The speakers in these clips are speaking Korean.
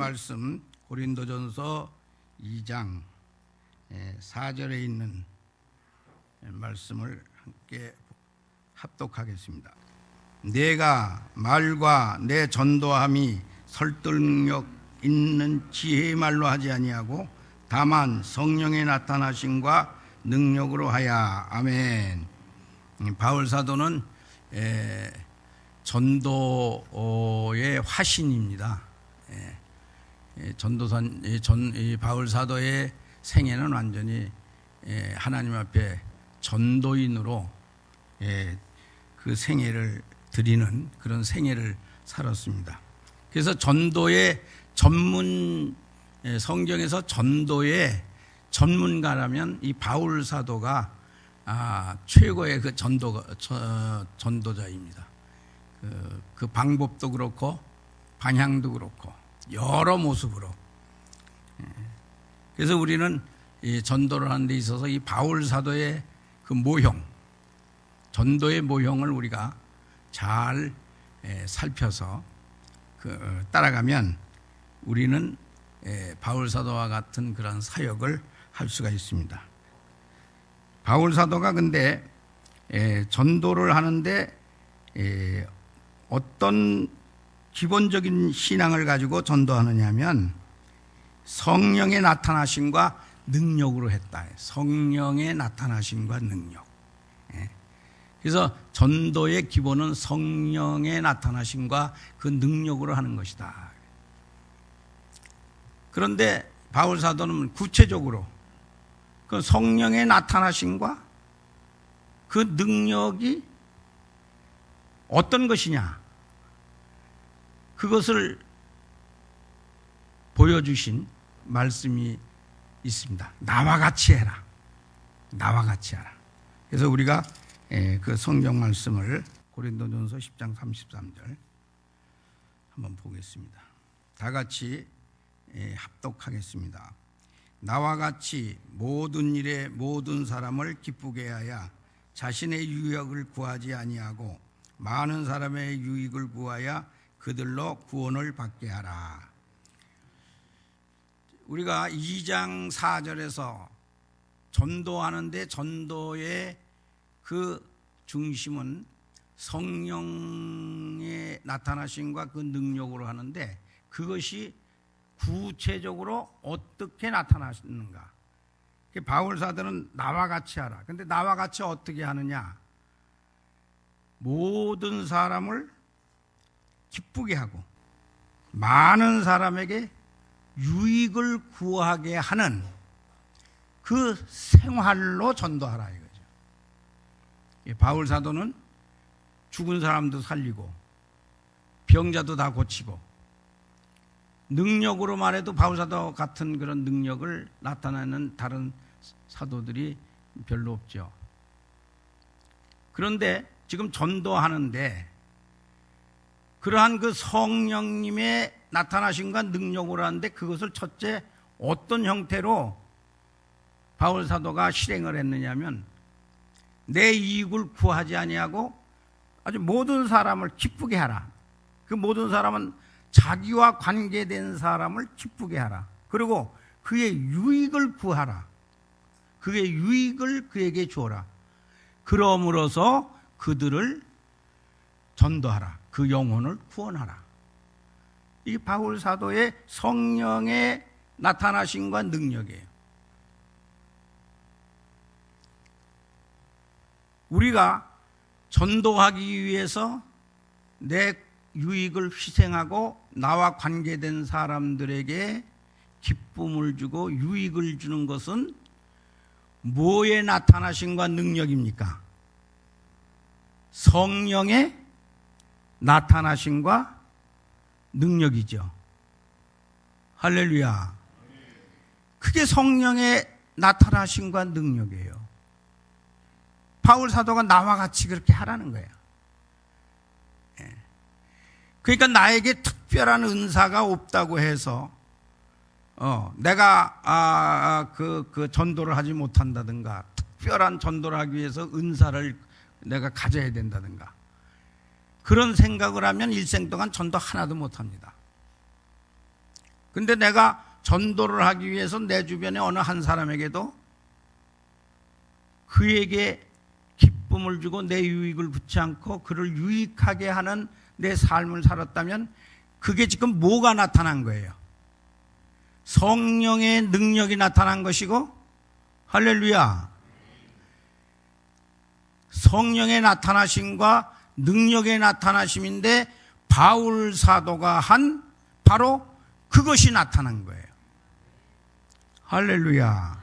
말씀 고린도전서 2장 4절에 있는 말씀을 함께 합독하겠습니다. 내가 말과 내 전도함이 설득력 있는 지혜의 말로 하지 아니하고 다만 성령의 나타나심과 능력으로 하여. 아멘. 바울 사도는 전도의 화신입니다. 바울 사도의 생애는 완전히 하나님 앞에 전도인으로 그 생애를 드리는 그런 생애를 살았습니다. 그래서 전도의 성경에서 전도의 전문가라면 이 바울 사도가 최고의 그 전도자입니다. 그 방법도 그렇고 방향도 그렇고 여러 모습으로. 그래서 우리는 이 전도를 하는 데 있어서 이 바울 사도의 그 모형, 전도의 모형을 우리가 잘 살펴서 따라가면 우리는 바울 사도와 같은 그런 사역을 할 수가 있습니다. 바울 사도가 근데 전도를 하는데 어떤 기본적인 신앙을 가지고 전도하느냐면 성령의 나타나심과 능력으로 했다. 성령의 나타나심과 능력. 그래서 전도의 기본은 성령의 나타나심과 그 능력으로 하는 것이다. 그런데 바울 사도는 구체적으로 그 성령의 나타나심과 그 능력이 어떤 것이냐, 그것을 보여주신 말씀이 있습니다. 나와 같이 해라. 나와 같이 하라. 그래서 우리가 그 성경 말씀을 고린도전서 10장 33절 한번 보겠습니다. 다 같이 합독하겠습니다. 나와 같이 모든 일에 모든 사람을 기쁘게 하여 자신의 유익을 구하지 아니하고 많은 사람의 유익을 구하여 그들로 구원을 받게 하라. 우리가 2장 4절에서 전도하는데 전도의 그 중심은 성령의 나타나심과 그 능력으로 하는데 그것이 구체적으로 어떻게 나타나는가? 바울 사도는 나와 같이 하라. 근데 나와 같이 어떻게 하느냐? 모든 사람을 기쁘게 하고 많은 사람에게 유익을 구하게 하는 그 생활로 전도하라 이거죠. 바울 사도는 죽은 사람도 살리고 병자도 다 고치고 능력으로 말해도 바울 사도 같은 그런 능력을 나타내는 다른 사도들이 별로 없죠. 그런데 지금 전도하는데 그러한 그 성령님의 나타나심과 능력으로 하는데 그것을 첫째 어떤 형태로 바울 사도가 실행을 했느냐면 내 이익을 구하지 아니하고 아주 모든 사람을 기쁘게 하라. 그 모든 사람은 자기와 관계된 사람을 기쁘게 하라. 그리고 그의 유익을 구하라. 그의 유익을 그에게 주어라. 그러므로서 그들을 전도하라. 그 영혼을 구원하라. 이 바울 사도의 성령의 나타나심과 능력이에요. 우리가 전도하기 위해서 내 유익을 희생하고 나와 관계된 사람들에게 기쁨을 주고 유익을 주는 것은 뭐의 나타나심과 능력입니까? 성령의 나타나심과 능력이죠. 할렐루야. 그게 성령의 나타나심과 능력이에요. 바울 사도가 나와 같이 그렇게 하라는 거예요. 그러니까 나에게 특별한 은사가 없다고 해서 내가 그 전도를 하지 못한다든가 특별한 전도를 하기 위해서 은사를 내가 가져야 된다든가 그런 생각을 하면 일생 동안 전도 하나도 못합니다. 근데 내가 전도를 하기 위해서 내 주변에 어느 한 사람에게도 그에게 기쁨을 주고 내 유익을 붙지 않고 그를 유익하게 하는 내 삶을 살았다면 그게 지금 뭐가 나타난 거예요? 성령의 능력이 나타난 것이고, 할렐루야, 성령의 나타나심과 능력의 나타나심인데 바울 사도가 한 바로 그것이 나타난 거예요. 할렐루야.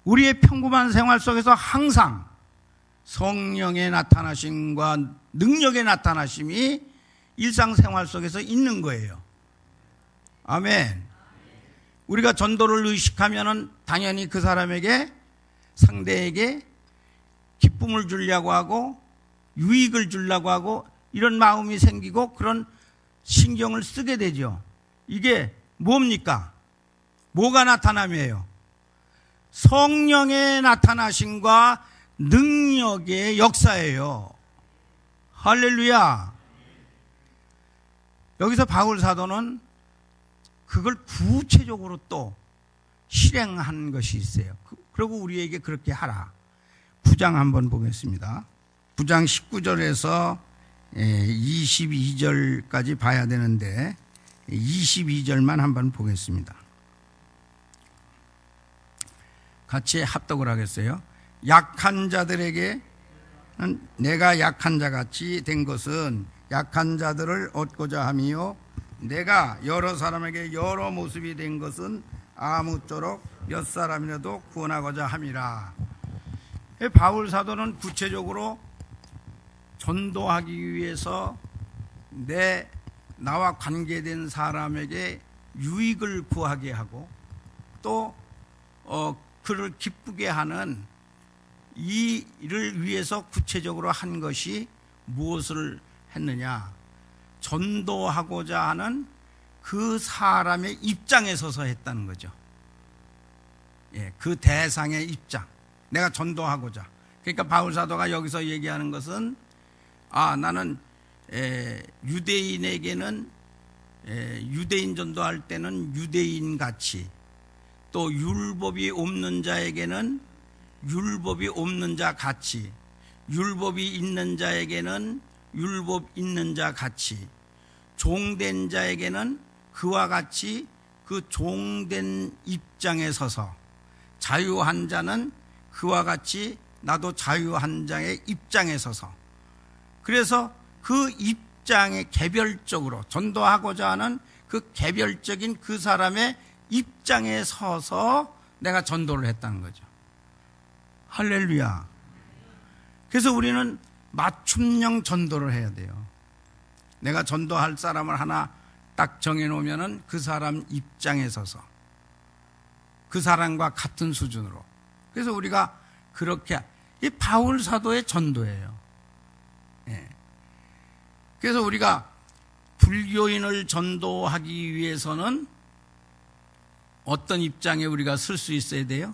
우리의 평범한 생활 속에서 항상 성령의 나타나심과 능력의 나타나심이 일상생활 속에서 있는 거예요. 아멘. 우리가 전도를 의식하면은 당연히 그 사람에게, 상대에게 기쁨을 주려고 하고 유익을 주려고 하고 이런 마음이 생기고 그런 신경을 쓰게 되죠. 이게 뭡니까? 뭐가 나타남이에요? 성령의 나타나심과 능력의 역사예요. 할렐루야. 여기서 바울 사도는 그걸 구체적으로 또 실행한 것이 있어요. 그리고 우리에게 그렇게 하라. 9장 한번 보겠습니다. 9장 19절에서 22절까지 봐야 되는데 22절만 한번 보겠습니다. 같이 합독을 하겠어요. 약한 자들에게 내가 약한 자같이 된 것은 약한 자들을 얻고자 함이요, 내가 여러 사람에게 여러 모습이 된 것은 아무쪼록 몇 사람이라도 구원하고자 함이라. 바울 사도는 구체적으로 전도하기 위해서 나와 관계된 사람에게 유익을 구하게 하고 또 그를 기쁘게 하는 이 일을 위해서 구체적으로 한 것이 무엇을 했느냐? 전도하고자 하는 그 사람의 입장에 서서 했다는 거죠. 그 대상의 입장. 내가 전도하고자. 그러니까 바울 사도가 여기서 얘기하는 것은 나는 유대인에게는 유대인 전도할 때는 유대인 같이, 또 율법이 없는 자에게는 율법이 없는 자 같이, 율법이 있는 자에게는 율법 있는 자 같이, 종된 자에게는 그와 같이 그 종된 입장에 서서, 자유한 자는 그와 같이 나도 자유한 자의 입장에 서서, 그래서 그 입장에 개별적으로 전도하고자 하는 그 개별적인 그 사람의 입장에 서서 내가 전도를 했다는 거죠. 할렐루야. 그래서 우리는 맞춤형 전도를 해야 돼요. 내가 전도할 사람을 하나 딱 정해놓으면은 그 사람 입장에 서서 그 사람과 같은 수준으로. 그래서 우리가 그렇게, 이 바울 사도의 전도예요. 그래서 우리가 불교인을 전도하기 위해서는 어떤 입장에 우리가 설 수 있어야 돼요?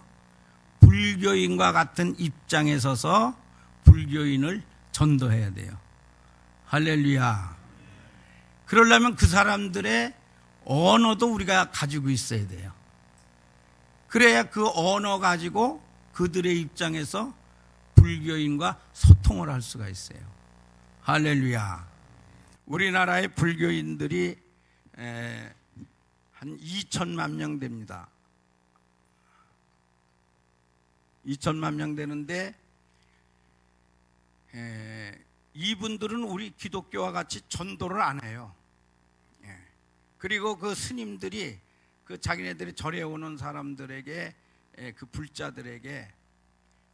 불교인과 같은 입장에 서서 불교인을 전도해야 돼요. 할렐루야. 그러려면 그 사람들의 언어도 우리가 가지고 있어야 돼요. 그래야 그 언어 가지고 그들의 입장에서 불교인과 소통을 할 수가 있어요. 할렐루야. 우리나라의 불교인들이 한 2천만 명 됩니다. 2천만 명 되는데 이분들은 우리 기독교와 같이 전도를 안 해요. 그리고 그 스님들이 그 자기네들이 절에 오는 사람들에게, 그 불자들에게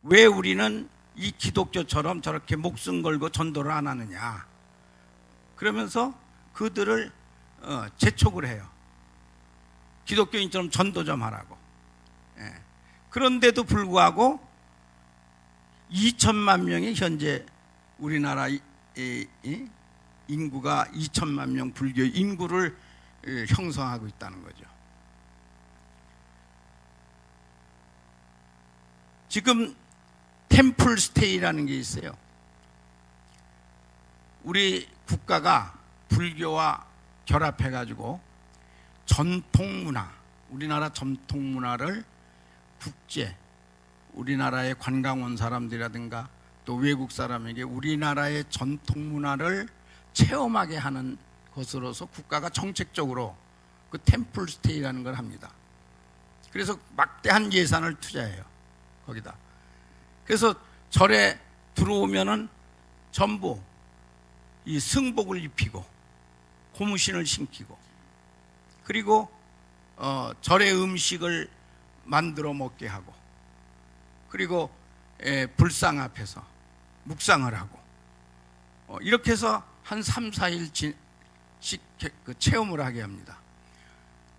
왜 우리는 이 기독교처럼 저렇게 목숨 걸고 전도를 안 하느냐, 그러면서 그들을 재촉을 해요. 기독교인처럼 전도 좀 하라고. 그런데도 불구하고 2천만 명이 현재 우리나라 인구가 2천만 명 불교 인구를 형성하고 있다는 거죠. 지금 템플 스테이라는 게 있어요. 우리 국가가 불교와 결합해가지고 전통 문화, 우리나라 전통 문화를 국제, 우리나라에 관광 온 사람들이라든가 또 외국 사람에게 우리나라의 전통 문화를 체험하게 하는 것으로서 국가가 정책적으로 그 템플 스테이라는 걸 합니다. 그래서 막대한 예산을 투자해요, 거기다. 그래서 절에 들어오면은 전부 이 승복을 입히고 고무신을 신기고, 그리고 절의 음식을 만들어 먹게 하고, 그리고 불상 앞에서 묵상을 하고, 이렇게 해서 한 3, 4일씩 체험을 하게 합니다.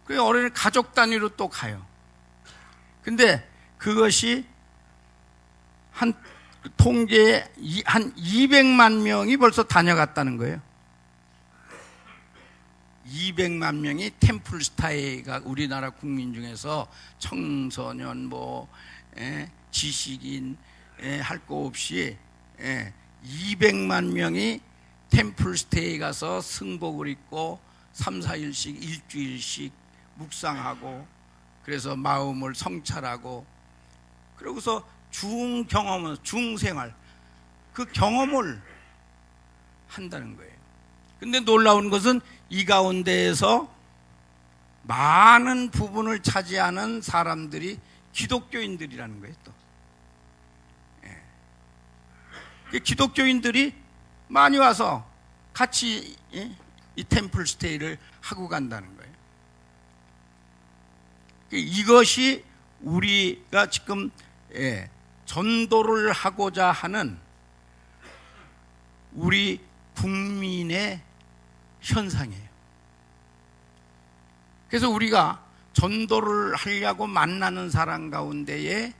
그 어린이 가족 단위로 또 가요. 근데 그것이 한 통계에 한 200만 명이 벌써 다녀갔다는 거예요. 200만 명이 템플 스테이가 우리나라 국민 중에서 청소년 지식인 할 거 없이 200만 명이 템플 스테이 가서 승복을 입고 3, 4일씩 일주일씩 묵상하고, 그래서 마음을 성찰하고, 그러고서 중경험을, 중생활, 그 경험을 한다는 거예요. 근데 놀라운 것은 이 가운데에서 많은 부분을 차지하는 사람들이 기독교인들이라는 거예요. 또 기독교인들이 많이 와서 같이 이 템플 스테이를 하고 간다는 거예요. 이것이 우리가 지금 전도를 하고자 하는 우리 국민의 현상이에요. 그래서 우리가 전도를 하려고 만나는 사람 가운데에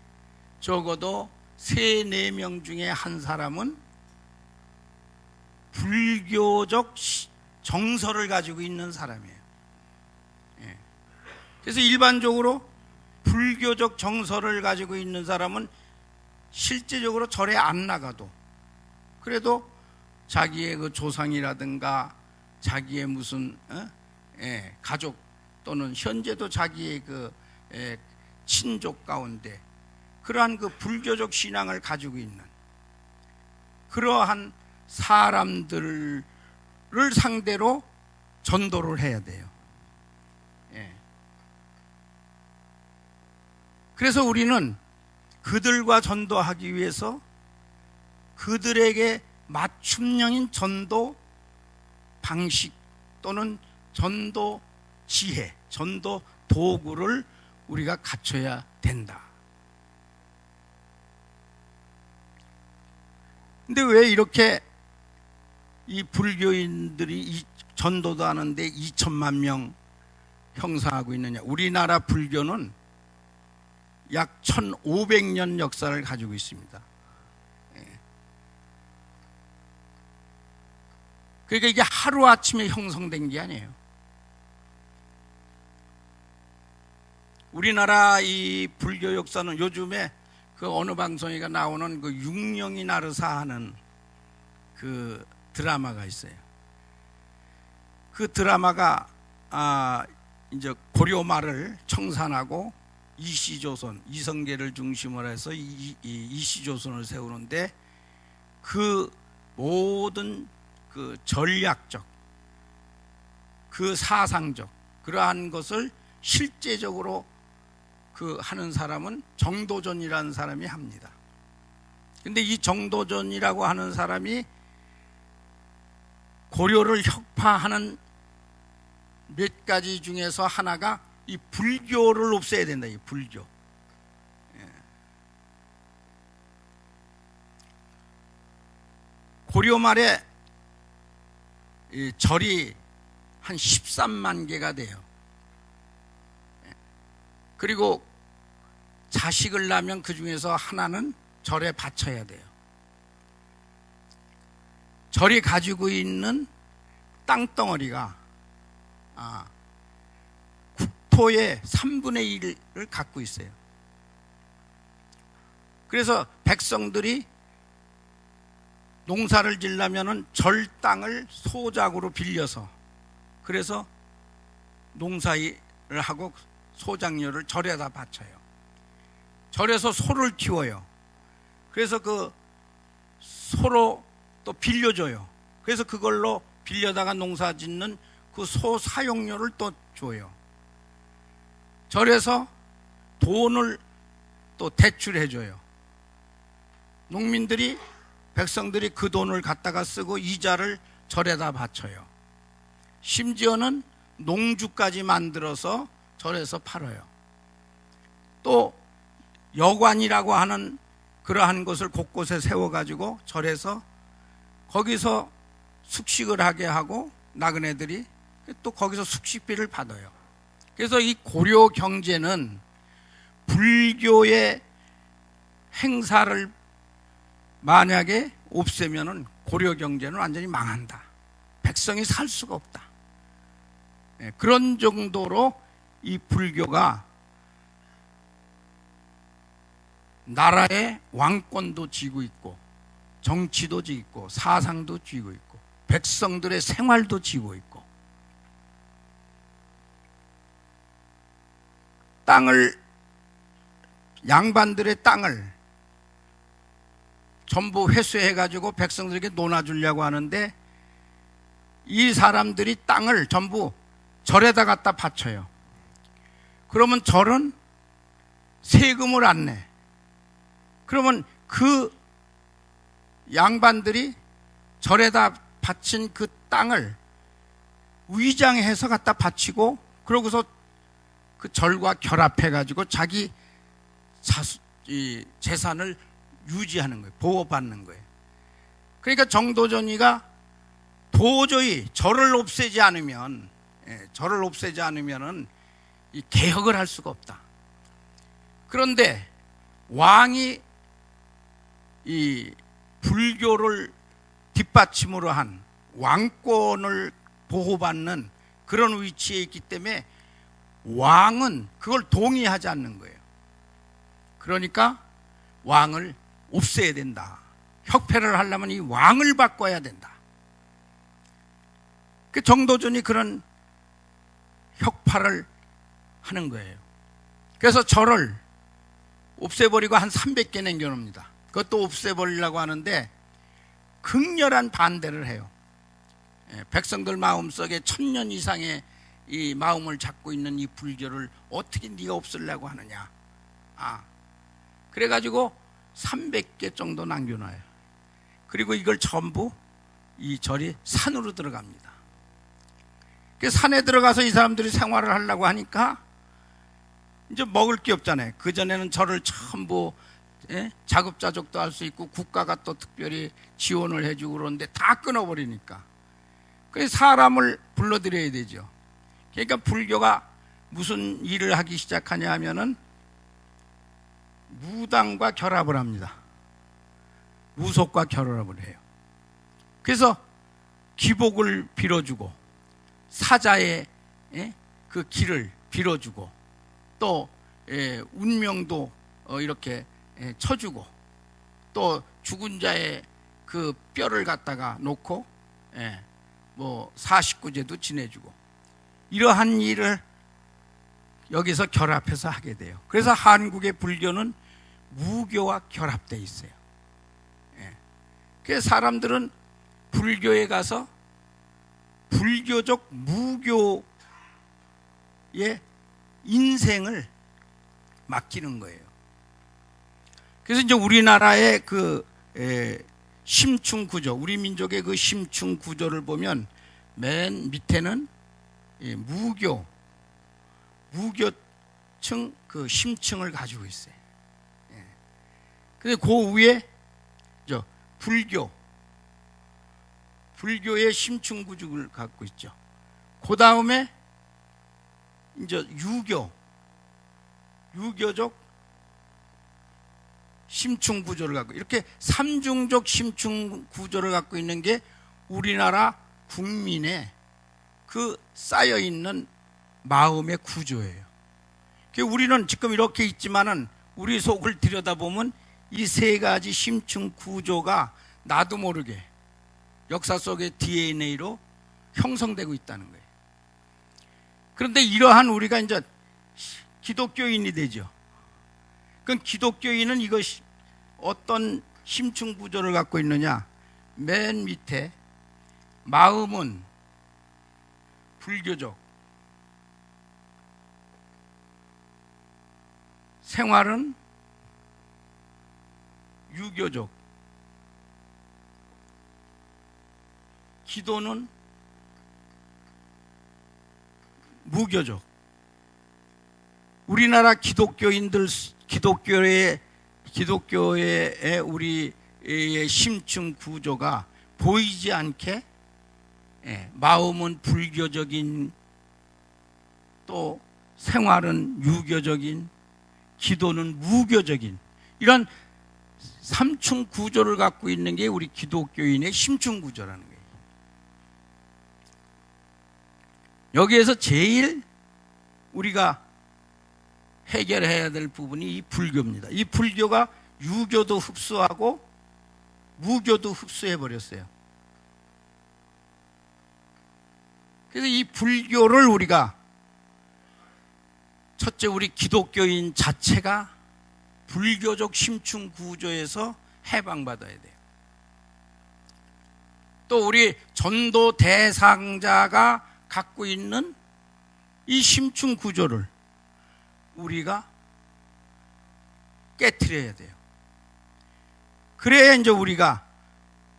적어도 3, 4명 중에 한 사람은 불교적 정서를 가지고 있는 사람이에요. 그래서 일반적으로 불교적 정서를 가지고 있는 사람은 실제적으로 절에 안 나가도 그래도 자기의 그 조상이라든가 자기의 무슨 가족 또는 현재도 자기의 그 친족 가운데 그러한 그 불교적 신앙을 가지고 있는 그러한 사람들을 상대로 전도를 해야 돼요. 그래서 우리는 그들과 전도하기 위해서 그들에게 맞춤형인 전도 방식 또는 전도 지혜, 전도 도구를 우리가 갖춰야 된다. 근데 왜 이렇게 이 불교인들이 전도도 하는데 2천만 명 형성하고 있느냐? 우리나라 불교는 약 1500년 역사를 가지고 있습니다. 그러니까 이게 하루아침에 형성된 게 아니에요. 우리나라 이 불교 역사는 요즘에 그 어느 방송에가 나오는 그 육령이 나르사 하는 그 드라마가 있어요. 그 드라마가 이제 고려 말을 청산하고 이시조선, 이성계를 중심으로 해서 이시조선을 세우는데 그 모든 그 전략적, 그 사상적 그러한 것을 실제적으로 그 하는 사람은 정도전이라는 사람이 합니다. 근데 이 정도전이라고 하는 사람이 고려를 혁파하는 몇 가지 중에서 하나가 이 불교를 없애야 된다. 이 불교. 고려 말에 이 절이 한 13만 개가 돼요. 그리고 자식을 낳으면 그 중에서 하나는 절에 바쳐야 돼요. 절이 가지고 있는 땅덩어리가 국토의 3분의 1을 갖고 있어요. 그래서 백성들이 농사를 지려면은 절 땅을 소작으로 빌려서 그래서 농사를 하고 소작료를 절에다 바쳐요. 절에서 소를 키워요. 그래서 그 소로 또 빌려줘요. 그래서 그걸로 빌려다가 농사 짓는 그 소 사용료를 또 줘요. 절에서 돈을 또 대출해줘요. 농민들이, 백성들이 그 돈을 갖다가 쓰고 이자를 절에다 바쳐요. 심지어는 농주까지 만들어서 절에서 팔아요. 또 여관이라고 하는 그러한 것을 곳곳에 세워가지고 절에서 거기서 숙식을 하게 하고 나그네들이 또 거기서 숙식비를 받아요. 그래서 이 고려 경제는 불교의 행사를 만약에 없애면은 고려 경제는 완전히 망한다. 백성이 살 수가 없다. 그런 정도로 이 불교가 나라의 왕권도 쥐고 있고 정치도 쥐고 있고 사상도 쥐고 있고 백성들의 생활도 쥐고 있고 땅을, 양반들의 땅을 전부 회수해가지고 백성들에게 논아주려고 하는데 이 사람들이 땅을 전부 절에다 갖다 바쳐요. 그러면 절은 세금을 안 내. 그러면 그 양반들이 절에다 바친 그 땅을 위장해서 갖다 바치고 그러고서 그 절과 결합해가지고 자기 재산을 유지하는 거예요. 보호받는 거예요. 그러니까 정도전이가 도저히 절을 없애지 않으면, 절을 없애지 않으면은 이 개혁을 할 수가 없다. 그런데 왕이 이 불교를 뒷받침으로 한 왕권을 보호받는 그런 위치에 있기 때문에 왕은 그걸 동의하지 않는 거예요. 그러니까 왕을 없애야 된다. 혁패를 하려면 이 왕을 바꿔야 된다. 그 정도전이 그런 혁파를 하는 거예요. 그래서 절을 없애버리고 한 300개 남겨놓습니다. 그것도 없애버리려고 하는데 극렬한 반대를 해요. 백성들 마음속에 1000년 이상의 이 마음을 잡고 있는 이 불교를 어떻게 네가 없애려고 하느냐. 그래가지고 300개 정도 남겨놔요. 그리고 이걸 전부 이 절이 산으로 들어갑니다. 그 산에 들어가서 이 사람들이 생활을 하려고 하니까 이제 먹을 게 없잖아요. 그전에는 절을 전부 자급자족도 할 수 있고 국가가 또 특별히 지원을 해주고 그러는데 다 끊어버리니까 그래서 사람을 불러들여야 되죠. 그러니까 불교가 무슨 일을 하기 시작하냐 하면은 무당과 결합을 합니다. 무속과 결합을 해요. 그래서 기복을 빌어주고 사자의 그 길을 빌어주고 또 운명도 이렇게 쳐주고 또 죽은 자의 그 뼈를 갖다가 놓고 뭐 49제도 지내주고 이러한 일을 여기서 결합해서 하게 돼요. 그래서 한국의 불교는 무교와 결합되어 있어요. 그래서 사람들은 불교에 가서 불교적 무교의 인생을 맡기는 거예요. 그래서 이제 우리나라의 그 심층 구조, 우리 민족의 그 심층 구조를 보면 맨 밑에는 무교층 그 심층을 가지고 있어요. 근데 그 위에 불교의 심층 구조를 갖고 있죠. 그 다음에 이제 유교적 심층 구조를 갖고 이렇게 삼중적 심층 구조를 갖고 있는 게 우리나라 국민의 그 쌓여 있는 마음의 구조예요. 우리는 지금 이렇게 있지만은 우리 속을 들여다보면 이 세 가지 심층 구조가 나도 모르게 역사 속의 DNA로 형성되고 있다는 거예요. 그런데 이러한 우리가 이제 기독교인이 되죠. 그럼 기독교인은 이것이 어떤 심층 구조를 갖고 있느냐? 맨 밑에 마음은 불교적, 생활은 유교적, 기도는 무교적. 우리나라 기독교의 우리의 심층 구조가 보이지 않게 마음은 불교적인, 또 생활은 유교적인, 기도는 무교적인, 이런 삼층 구조를 갖고 있는 게 우리 기독교인의 심층 구조라는 거예요. 여기에서 제일 우리가 해결해야 될 부분이 이 불교입니다. 이 불교가 유교도 흡수하고 무교도 흡수해 버렸어요. 그래서 이 불교를 우리가, 첫째 우리 기독교인 자체가 불교적 심층 구조에서 해방받아야 돼요. 또 우리 전도 대상자가 갖고 있는 이 심층 구조를 우리가 깨트려야 돼요. 그래야 이제 우리가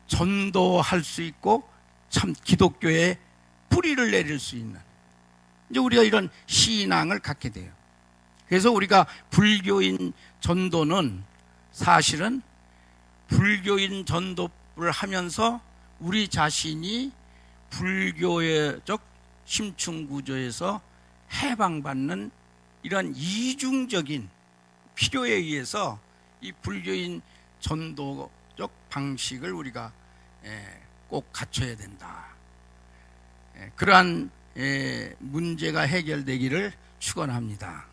전도할 수 있고 참 기독교의 뿌리를 내릴 수 있는, 이제 우리가 이런 신앙을 갖게 돼요. 그래서 우리가 불교인 전도는 사실은 불교인 전도를 하면서 우리 자신이 불교적 심층 구조에서 해방받는 이런 이중적인 필요에 의해서 이 불교인 전도적 방식을 우리가 꼭 갖춰야 된다. 그러한 문제가 해결되기를 축원합니다.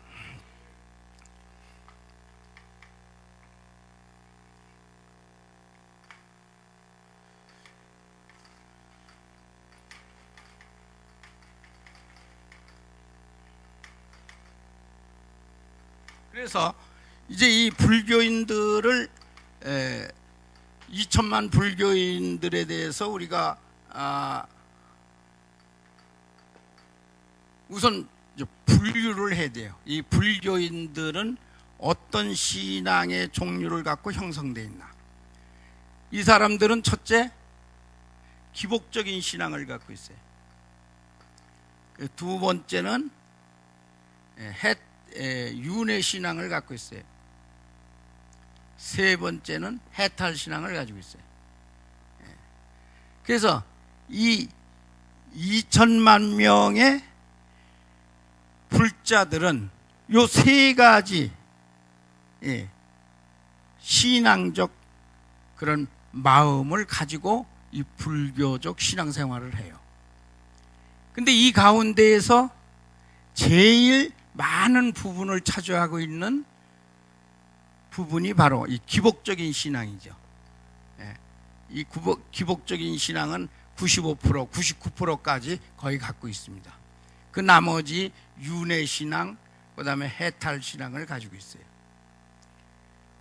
그래서 이제 이 불교인들을 2천만 불교인들에 대해서 우리가 우선 분류를 해야 돼요. 이 불교인들은 어떤 신앙의 종류를 갖고 형성되어 있나? 이 사람들은 첫째, 기복적인 신앙을 갖고 있어요. 두 번째는 윤회 신앙을 갖고 있어요. 세 번째는 해탈 신앙을 가지고 있어요. 그래서 이 2천만 명의 불자들은 요 세 가지 신앙적 그런 마음을 가지고 이 불교적 신앙생활을 해요. 근데 이 가운데에서 제일 많은 부분을 차지하고 있는 부분이 바로 이 기복적인 신앙이죠. 이 기복적인 신앙은 95%, 99%까지 거의 갖고 있습니다. 그 나머지 윤회 신앙, 그 다음에 해탈 신앙을 가지고 있어요.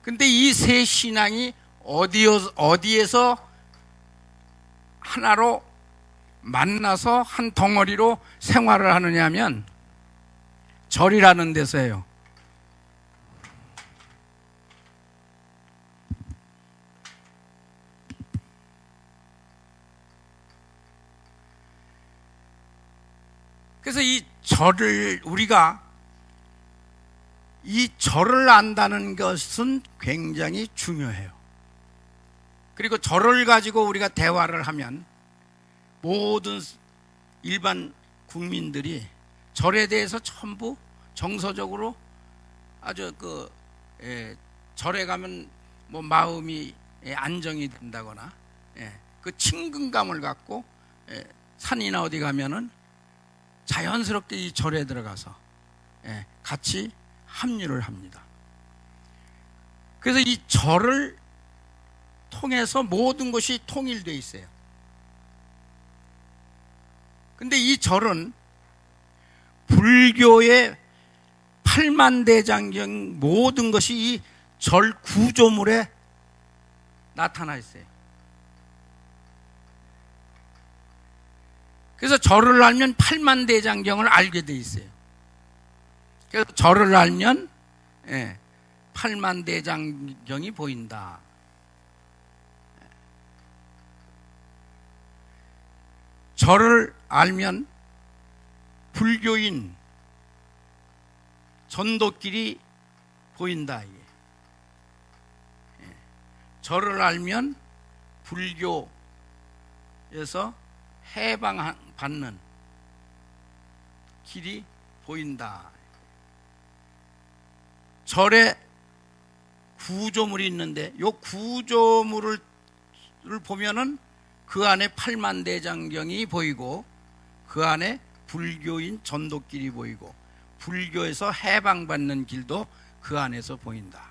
근데 이 세 신앙이 어디에서 하나로 만나서 한 덩어리로 생활을 하느냐 하면 절이라는 데서예요. 그래서 이 절을 우리가 이 절을 안다는 것은 굉장히 중요해요. 그리고 절을 가지고 우리가 대화를 하면 모든 일반 국민들이 절에 대해서 전부 정서적으로 아주 절에 가면 뭐 마음이 안정이 된다거나 그 친근감을 갖고 산이나 어디 가면은 자연스럽게 이 절에 들어가서 같이 합류를 합니다. 그래서 이 절을 통해서 모든 것이 통일되어 있어요. 근데 이 절은 불교의 팔만대장경 모든 것이 이 절 구조물에 나타나 있어요. 그래서 절을 알면 팔만대장경을 알게 돼 있어요. 그래서 절을 알면 팔만대장경이 보인다. 절을 알면 불교인 전도길이 보인다. 이게. 절을 알면 불교에서 해방받는 길이 보인다. 절에 구조물이 있는데 이 구조물을 보면은 그 안에 팔만대장경이 보이고 그 안에 불교인 전도길이 보이고 불교에서 해방받는 길도 그 안에서 보인다.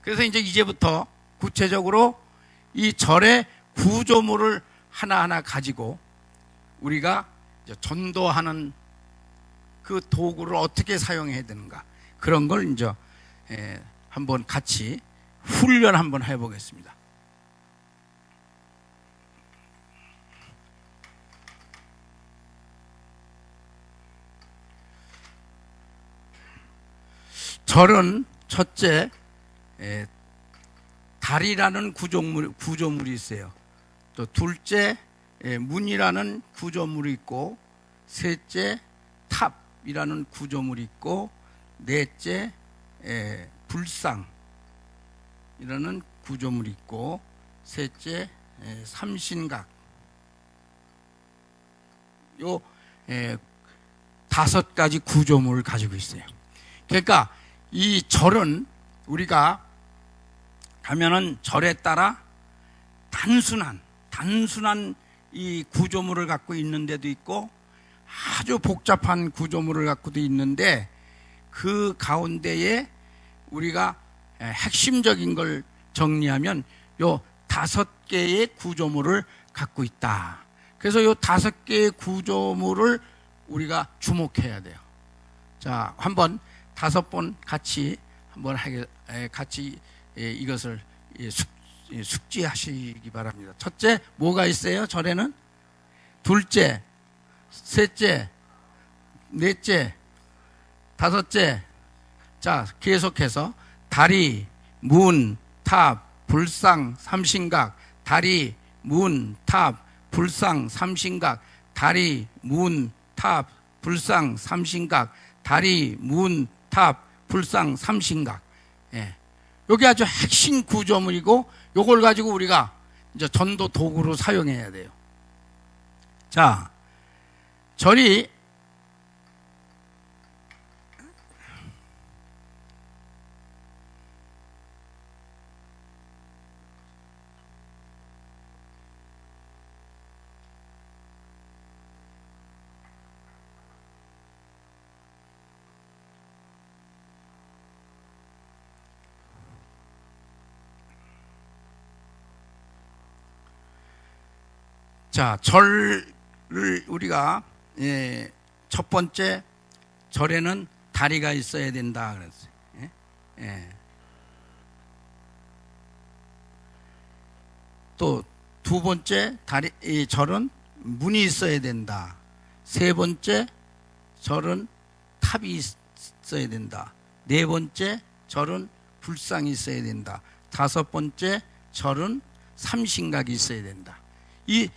그래서 이제부터 구체적으로 이 절의 구조물을 하나하나 가지고 우리가 전도하는 그 도구를 어떻게 사용해야 되는가, 그런 걸 이제 한번 같이 훈련 한번 해보겠습니다. 절은 첫째 달이라는 구조물이 있어요. 또 둘째 문이라는 구조물이 있고, 셋째 탑이라는 구조물이 있고, 넷째 불상이라는 구조물이 있고, 셋째 삼신각. 요 5가지 구조물을 가지고 있어요. 그러니까 이 절은 우리가 가면은 절에 따라 단순한 이 구조물을 갖고 있는 데도 있고 아주 복잡한 구조물을 갖고도 있는데, 그 가운데에 우리가 핵심적인 걸 정리하면 요 5개의 구조물을 갖고 있다. 그래서 요 5개의 구조물을 우리가 주목해야 돼요. 자, 한번 5번 같이 한번 같이 이것을 숙지하시기 바랍니다. 첫째, 뭐가 있어요? 절에는 둘째, 셋째, 넷째, 5째. 자, 계속해서 다리, 문, 탑, 불상, 삼신각. 다리, 문, 탑, 불상, 삼신각. 다리, 문, 탑, 불상, 삼신각. 다리, 문, 탑, 불상, 삼신각. 여기 아주 핵심 구조물이고, 요걸 가지고 우리가 이제 전도 도구로 사용해야 돼요. 자, 절이 자, 절을 우리가 첫 번째, 절에는 다리가 있어야 된다 그랬어요. 또 두 번째, 절은 문이 있어야 된다. 세 번째, 절은 탑이 있어야 된다. 네 번째, 절은 불상이 있어야 된다. 5번째, 절은 삼신각이 있어야 된다. 이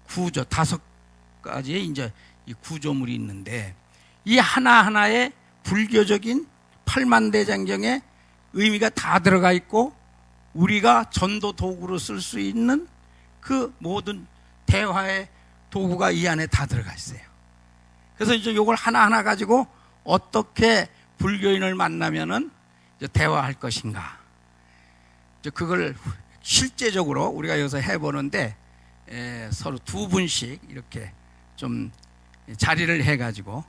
구조 5가지의 이제 이 구조물이 있는데, 이 하나하나에 불교적인 팔만대장경의 의미가 다 들어가 있고, 우리가 전도 도구로 쓸 수 있는 그 모든 대화의 도구가 이 안에 다 들어가 있어요. 그래서 이제 이걸 하나하나 가지고 어떻게 불교인을 만나면은 이제 대화할 것인가, 이제 그걸 실제적으로 우리가 여기서 해보는데, 서로 2분씩 이렇게 좀 자리를 해가지고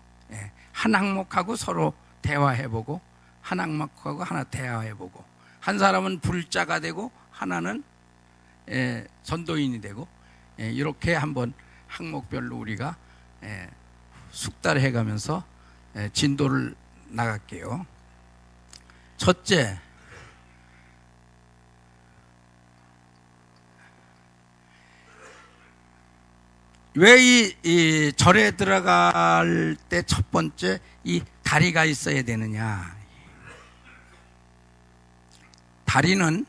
한 항목하고 서로 대화해보고, 한 항목하고 하나 대화해보고, 한 사람은 불자가 되고 하나는 전도인이 되고, 이렇게 한번 항목별로 우리가 숙달해 가면서 진도를 나갈게요. 첫째, 왜 이 절에 들어갈 때 첫 번째 이 다리가 있어야 되느냐? 다리는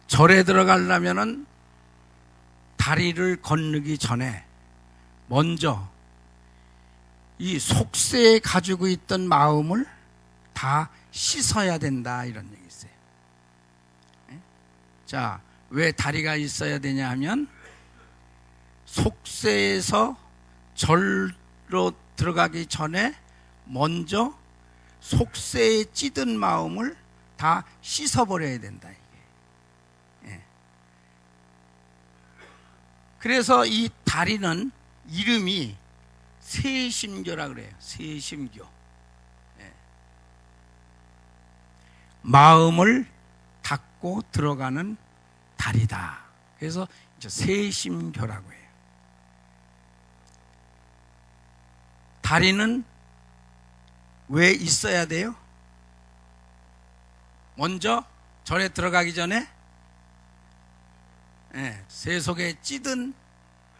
절에 들어가려면은 다리를 건너기 전에 먼저 이 속세에 가지고 있던 마음을 다 씻어야 된다, 이런 얘기 있어요. 자, 왜 다리가 있어야 되냐 하면 속세에서 절로 들어가기 전에 먼저 속세에 찌든 마음을 다 씻어버려야 된다, 이게. 예. 그래서 이 다리는 이름이 세심교라 그래요. 세심교. 예. 마음을 닫고 들어가는 다리다. 그래서 이제 세심교라고 해요. 다리는 왜 있어야 돼요? 먼저 절에 들어가기 전에 세속에 찌든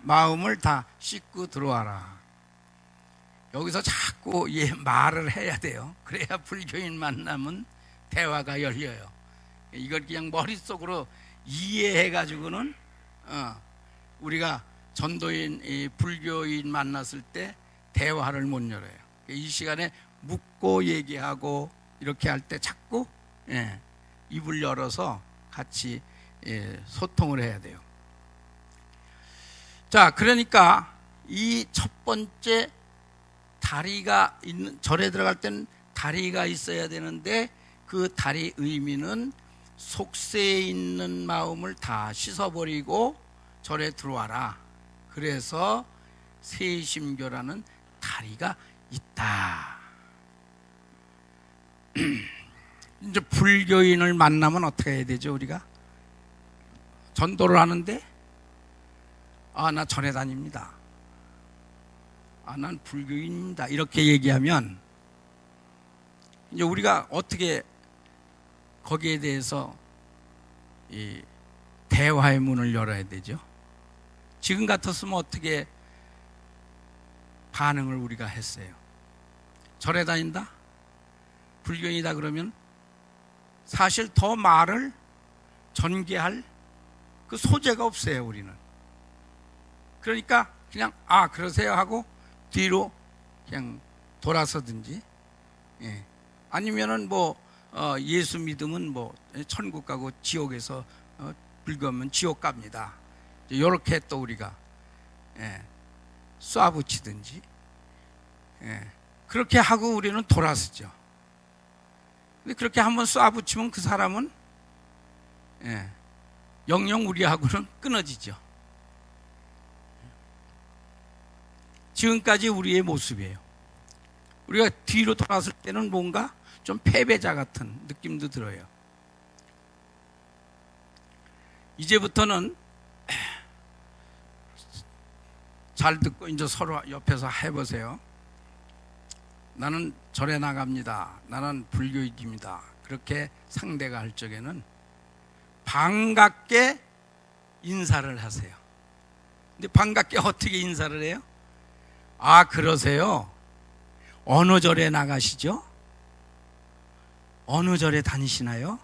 마음을 다 씻고 들어와라. 여기서 자꾸 말을 해야 돼요. 그래야 불교인 만나면 대화가 열려요. 이걸 그냥 머릿속으로 이해해가지고는 우리가 전도인, 불교인 만났을 때 대화를 못 열어요. 이 시간에 묻고 얘기하고 이렇게 할 때 자꾸 입을 열어서 같이 소통을 해야 돼요. 자, 그러니까 이 첫 번째 다리가 있는, 절에 들어갈 때는 다리가 있어야 되는데 그 다리 의미는 속세에 있는 마음을 다 씻어버리고 절에 들어와라. 그래서 세심교라는 다리가 있다. 이제 불교인을 만나면 어떻게 해야 되죠? 우리가 전도를 하는데 나 절에 다닙니다. 난 불교인입니다. 이렇게 얘기하면 이제 우리가 어떻게 거기에 대해서 이 대화의 문을 열어야 되죠? 지금 같았으면 어떻게 반응을 우리가 했어요? 절에 다닌다? 불교인이다 그러면 사실 더 말을 전개할 그 소재가 없어요, 우리는. 그러니까 그냥 그러세요 하고 뒤로 그냥 돌아서든지, 아니면은 예수 믿으면 천국 가고 지옥에서 불교하면 지옥 갑니다. 이렇게 또 우리가 쏴붙이든지, 그렇게 하고 우리는 돌아서죠. 근데 그렇게 한번 쏴붙이면 그 사람은 영영 우리하고는 끊어지죠. 지금까지 우리의 모습이에요. 우리가 뒤로 돌아설 때는 뭔가 좀 패배자 같은 느낌도 들어요. 이제부터는 잘 듣고 이제 서로 옆에서 해보세요. 나는 절에 나갑니다. 나는 불교인입니다. 그렇게 상대가 할 적에는 반갑게 인사를 하세요. 근데 반갑게 어떻게 인사를 해요? 그러세요? 어느 절에 나가시죠? 어느 절에 다니시나요?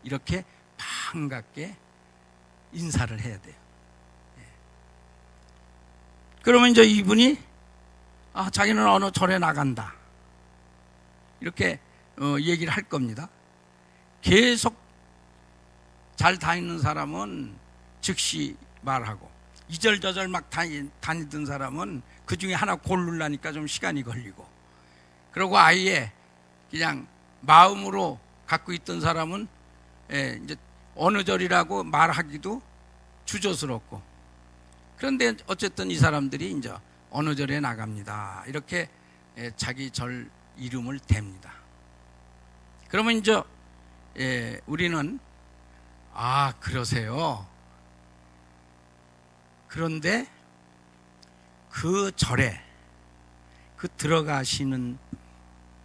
이렇게 반갑게 인사를 해야 돼요. 그러면 이제 이분이 자기는 어느 절에 나간다, 이렇게 얘기를 할 겁니다. 계속 잘 다니는 사람은 즉시 말하고, 이절저절 막 다니던 사람은 그 중에 하나 고르려니까 좀 시간이 걸리고, 그리고 아예 그냥 마음으로 갖고 있던 사람은 이제 어느 절이라고 말하기도 주저스럽고, 그런데 어쨌든 이 사람들이 이제 어느 절에 나갑니다, 이렇게 자기 절 이름을 댑니다. 그러면 이제 우리는 그러세요. 그런데 그 절에 그 들어가시는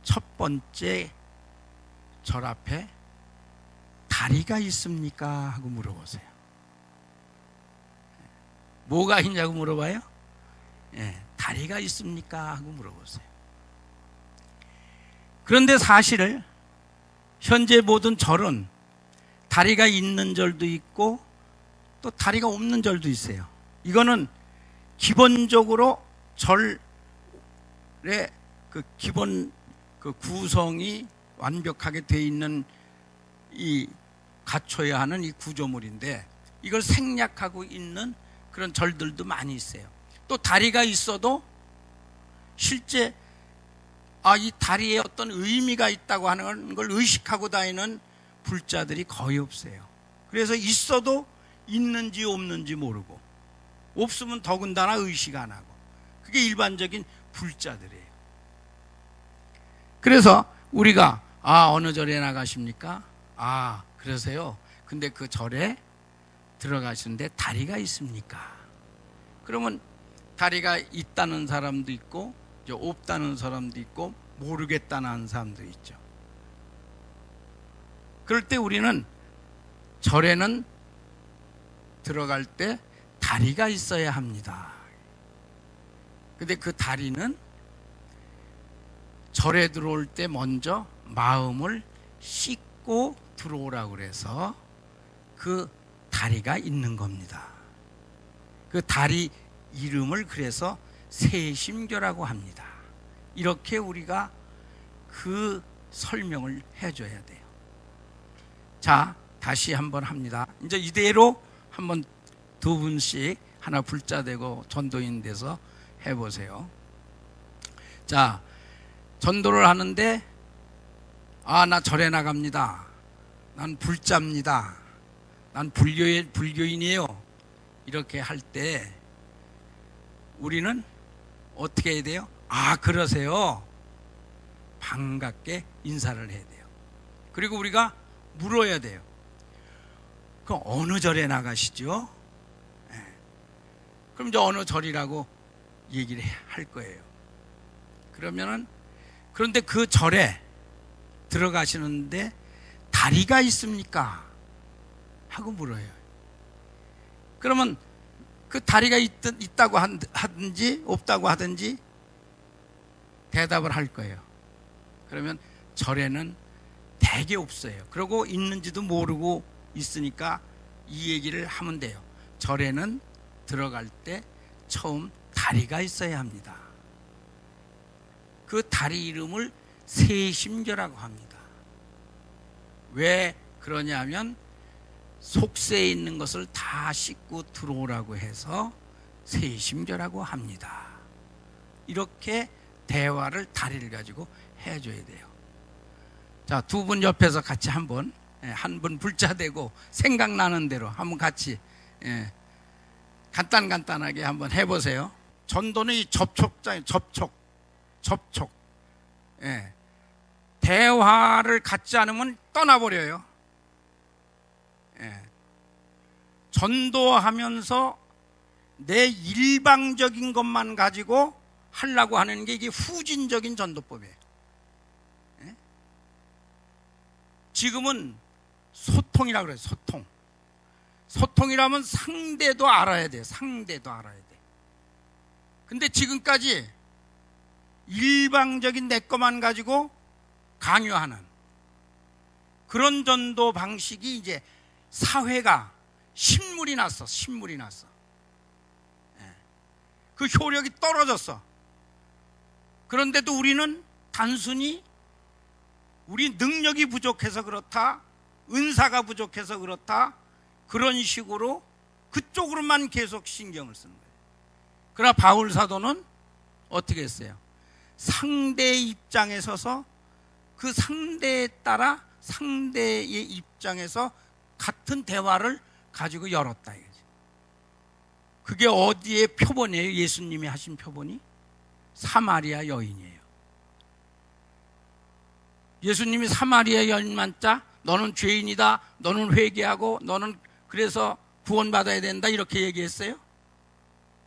첫 번째 절 앞에 다리가 있습니까? 하고 물어보세요. 뭐가 있냐고 물어봐요? 다리가 있습니까? 하고 물어보세요. 그런데 사실 현재 모든 절은 다리가 있는 절도 있고 또 다리가 없는 절도 있어요. 이거는 기본적으로 절의 그 기본 그 구성이 완벽하게 되어 있는 이 갖춰야 하는 이 구조물인데 이걸 생략하고 있는 그런 절들도 많이 있어요. 또 다리가 있어도 실제 이 다리에 어떤 의미가 있다고 하는 걸 의식하고 다니는 불자들이 거의 없어요. 그래서 있어도 있는지 없는지 모르고 없으면 더군다나 의식 안 하고 그게 일반적인 불자들이에요. 그래서 우리가 어느 절에 나가십니까? 그러세요. 근데 그 절에 들어가시는데 다리가 있습니까? 그러면 다리가 있다는 사람도 있고 없다는 사람도 있고 모르겠다는 사람도 있죠. 그럴 때 우리는 절에는 들어갈 때 다리가 있어야 합니다. 근데 그 다리는 절에 들어올 때 먼저 마음을 씻고 들어오라고 그래서 그 다리가 있는 겁니다. 그 다리 이름을 그래서 세심교라고 합니다. 이렇게 우리가 그 설명을 해줘야 돼요. 자, 다시 한번 합니다. 이제 이대로 한번 두 분씩 하나 불자 되고 전도인 돼서 해보세요. 자, 전도를 하는데 나 절에 나갑니다. 난 불자입니다. 난 불교인이에요. 이렇게 할 때 우리는 어떻게 해야 돼요? 그러세요. 반갑게 인사를 해야 돼요. 그리고 우리가 물어야 돼요. 그럼 어느 절에 나가시죠? 그럼 이제 어느 절이라고 얘기를 할 거예요. 그런데 그 절에 들어가시는데 다리가 있습니까? 하고 물어요. 그러면 그 다리가 있다고 하든지 없다고 하든지 대답을 할 거예요. 그러면 절에는 대개 없어요. 그리고 있는지도 모르고 있으니까 이 얘기를 하면 돼요. 절에는 들어갈 때 처음 다리가 있어야 합니다. 그 다리 이름을 세심교라고 합니다. 왜 그러냐면 속세에 있는 것을 다 씻고 들어오라고 해서 세심교라고 합니다. 이렇게 대화를 다리를 가지고 해줘야 돼요. 자, 두 분 옆에서 같이 한 분 불자 되고 생각나는 대로 한번 같이 간단하게 한번 해보세요. 전도는 이 접촉. 대화를 갖지 않으면 떠나버려요. 전도하면서 내 일방적인 것만 가지고 하려고 하는 게 이게 후진적인 전도법이에요. 지금은 소통이라고 그래요. 소통이라면 상대도 알아야 돼요. 상대도 알아야 돼. 근데 지금까지 일방적인 내 것만 가지고 강요하는 그런 전도 방식이 이제 사회가 신물이 났어. 그 효력이 떨어졌어. 그런데도 우리는 단순히 우리 능력이 부족해서 그렇다, 은사가 부족해서 그렇다, 그런 식으로 그쪽으로만 계속 신경을 쓰는 거예요. 그러나 바울 사도는 어떻게 했어요? 상대의 입장에 서서 그 상대에 따라 상대의 입장에서 같은 대화를 가지고 열었다 이거지. 그게 어디에 표본이에요? 예수님이 하신 표본이 사마리아 여인이에요. 예수님이 사마리아 여인만자 너는 죄인이다, 너는 회개하고 너는 그래서 구원받아야 된다 이렇게 얘기했어요?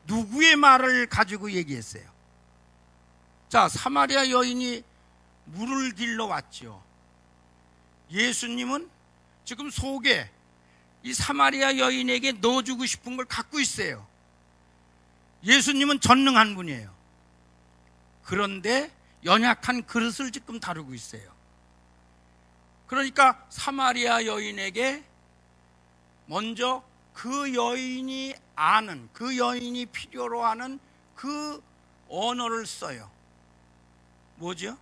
누구의 말을 가지고 얘기했어요? 자, 사마리아 여인이 물을 길러 왔죠. 예수님은 지금 속에 이 사마리아 여인에게 넣어주고 싶은 걸 갖고 있어요. 예수님은 전능한 분이에요. 그런데 연약한 그릇을 지금 다루고 있어요. 그러니까 사마리아 여인에게 먼저 그 여인이 아는, 그 여인이 필요로 하는 그 언어를 써요. 뭐죠?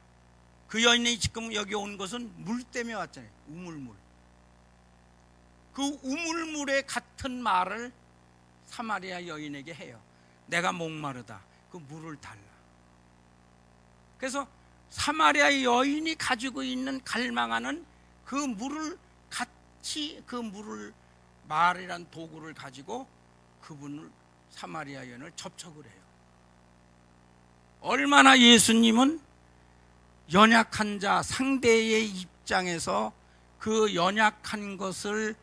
그 여인이 지금 여기 온 것은 물 때문에 왔잖아요. 우물물. 그 우물물에 같은 말을 사마리아 여인에게 해요. 내가 목마르다. 그 물을 달라. 그래서 사마리아 여인이 가지고 있는 갈망하는 그 물을 같이, 그 물을, 말이란 도구를 가지고 그분을, 사마리아 여인을 접촉을 해요. 얼마나 예수님은 연약한 자, 상대의 입장에서 그 연약한 것을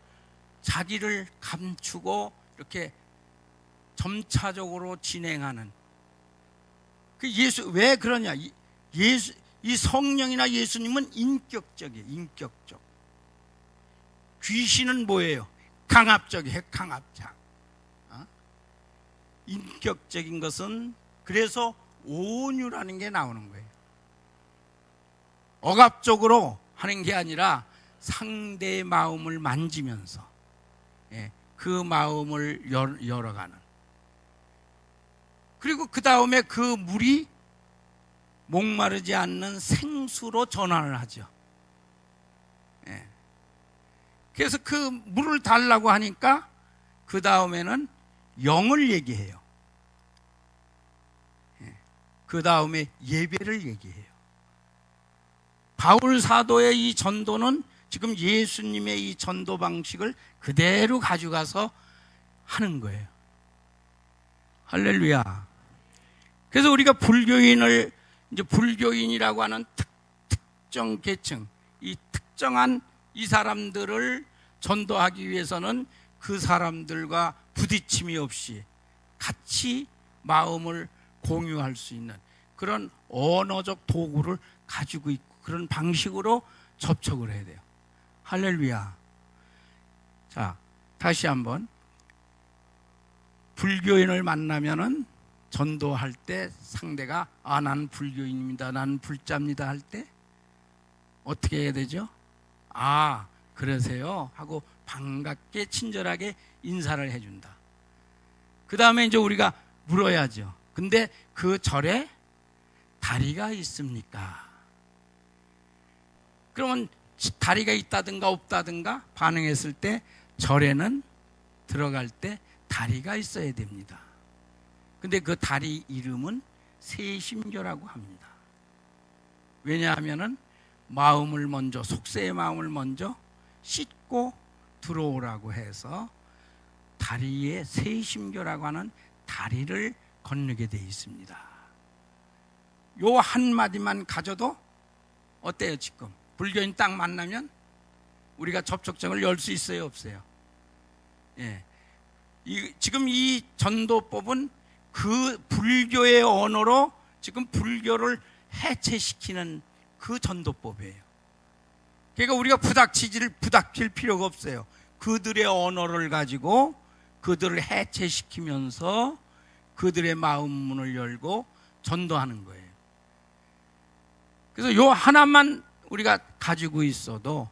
자기를 감추고 이렇게 점차적으로 진행하는, 그 예수, 왜 그러냐? 이 성령이나 예수님은 인격적이에요. 인격적. 귀신은 뭐예요? 강압적이에요. 강압자. 인격적인 것은, 그래서 온유라는 게 나오는 거예요. 억압적으로 하는 게 아니라 상대의 마음을 만지면서 그 마음을 열어가는. 그리고 그 다음에 그 물이 목마르지 않는 생수로 전환을 하죠. 그래서 그 물을 달라고 하니까 그 다음에는 영을 얘기해요. 그 다음에 예배를 얘기해요. 바울 사도의 이 전도는 지금 예수님의 이 전도 방식을 그대로 가져가서 하는 거예요. 할렐루야. 그래서 우리가 불교인을, 이제 불교인이라고 하는 특정 계층, 이 특정한 이 사람들을 전도하기 위해서는 그 사람들과 부딪힘이 없이 같이 마음을 공유할 수 있는 그런 언어적 도구를 가지고 있고, 그런 방식으로 접촉을 해야 돼요. 할렐루야. 자, 다시 한번. 불교인을 만나면은 전도할 때 상대가 난 불교인입니다, 난 불자입니다 할 때 어떻게 해야 되죠? 그러세요 하고 반갑게 친절하게 인사를 해준다. 그 다음에 이제 우리가 물어야죠. 근데 그 절에 다리가 있습니까? 그러면 다리가 있다든가 없다든가 반응했을 때 절에는 들어갈 때 다리가 있어야 됩니다. 근데 그 다리 이름은 세심교라고 합니다. 왜냐하면은 마음을 먼저, 속세의 마음을 먼저 씻고 들어오라고 해서 다리에 세심교라고 하는 다리를 건너게 되어 있습니다. 요 한마디만 가져도 어때요? 지금 불교인 딱 만나면 우리가 접촉점을 열 수 있어요, 없어요? 지금 이 전도법은 그 불교의 언어로 지금 불교를 해체시키는 그 전도법이에요. 그러니까 우리가 부닥칠 필요가 없어요. 그들의 언어를 가지고 그들을 해체시키면서 그들의 마음 문을 열고 전도하는 거예요. 그래서 요 하나만 우리가 가지고 있어도,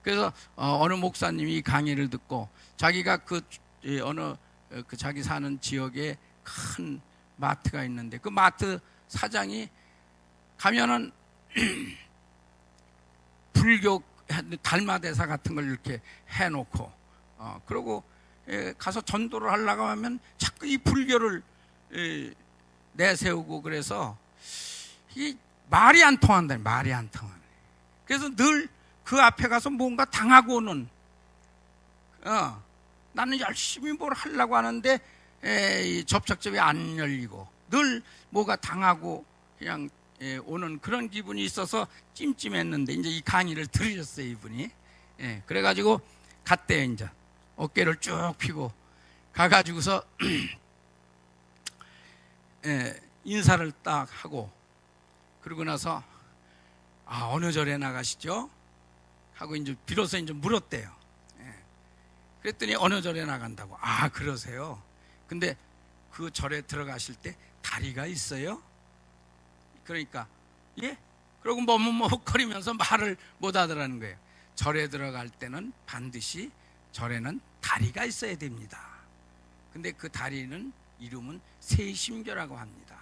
그래서 어느 목사님이 강의를 듣고 자기가 자기 사는 지역에 큰 마트가 있는데 그 마트 사장이 가면은 불교 달마대사 같은 걸 이렇게 해놓고 그러고 가서 전도를 하려고 하면 자꾸 이 불교를 내세우고, 그래서 이 말이 안 통한다. 말이 안 통하네. 그래서 늘 그 앞에 가서 뭔가 당하고는 나는 열심히 뭘 하려고 하는데 접촉점이 안 열리고 늘 뭐가 당하고 그냥 오는 그런 기분이 있어서 찜찜했는데, 이제 이 강의를 들으셨어요, 이분이. 그래가지고 갔대요. 이제 어깨를 쭉 펴고 가가지고서 인사를 딱 하고, 그러고 나서 어느 절에 나가시죠? 하고 이제 비로소 이제 물었대요. 그랬더니 어느 절에 나간다고. 그러세요. 근데 그 절에 들어가실 때 다리가 있어요? 그러니까 예? 그러고 머뭇머뭇거리면서 말을 못 하더라는 거예요. 절에 들어갈 때는 반드시 절에는 다리가 있어야 됩니다. 근데 그 다리는 이름은 세심교라고 합니다.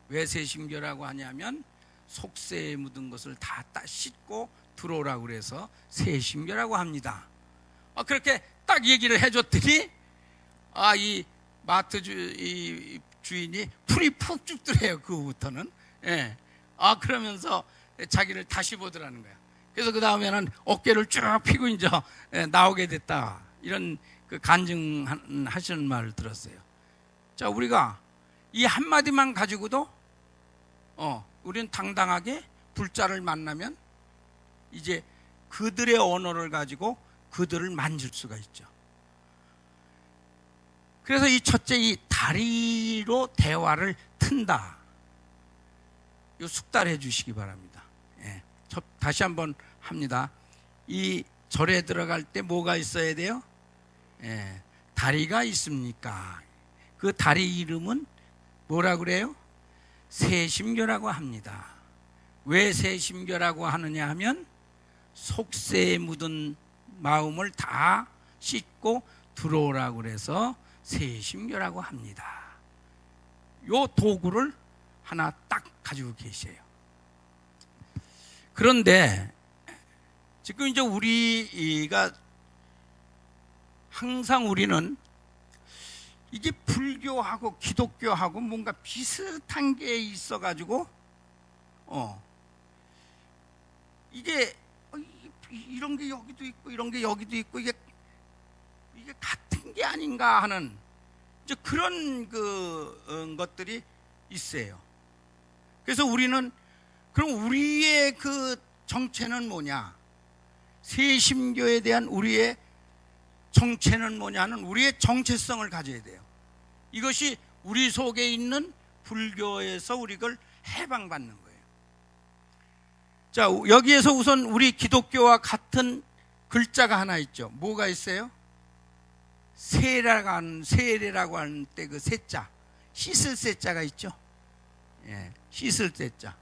왜 세심교라고 하냐면 속세에 묻은 것을 다 씻고 들어오라고 그래서 세심교라고 합니다. 그렇게 딱 얘기를 해줬더니 이 마트 주인이 풀이 푹 죽더래요. 그후부터는. 그러면서 자기를 다시 보더라는 거야. 그래서 그 다음에는 어깨를 쭉 펴고 이제 나오게 됐다. 이런 그 간증하시는 말을 들었어요. 자, 우리가 이 한마디만 가지고도 우리는 당당하게 불자를 만나면 이제 그들의 언어를 가지고 그들을 만질 수가 있죠. 그래서 이 첫째, 이 다리로 대화를 튼다. 이거 숙달해 주시기 바랍니다. 다시 한번 합니다. 이 절에 들어갈 때 뭐가 있어야 돼요? 다리가 있습니까? 그 다리 이름은 뭐라 그래요? 세심교라고 합니다. 왜 세심교라고 하느냐 하면 속세에 묻은 마음을 다 씻고 들어오라고 그래서 세심교라고 합니다. 요 도구를 하나 딱 가지고 계세요. 그런데 지금 이제 우리가 항상 우리는 이게 불교하고 기독교하고 뭔가 비슷한 게 있어가지고 이게 이런 게 여기도 있고 이런 게 여기도 있고 이게 같은 게 아닌가 하는 이제 그런 것들이 있어요. 그래서 우리는 그럼 우리의 그 정체는 뭐냐? 세심교에 대한 우리의 정체는 뭐냐는 우리의 정체성을 가져야 돼요. 이것이 우리 속에 있는 불교에서 우리를 해방받는 거예요. 자, 여기에서 우선 우리 기독교와 같은 글자가 하나 있죠. 뭐가 있어요? 세례라고 하는 때 그 세자, 씻을 세자가 있죠. 씻을 세자.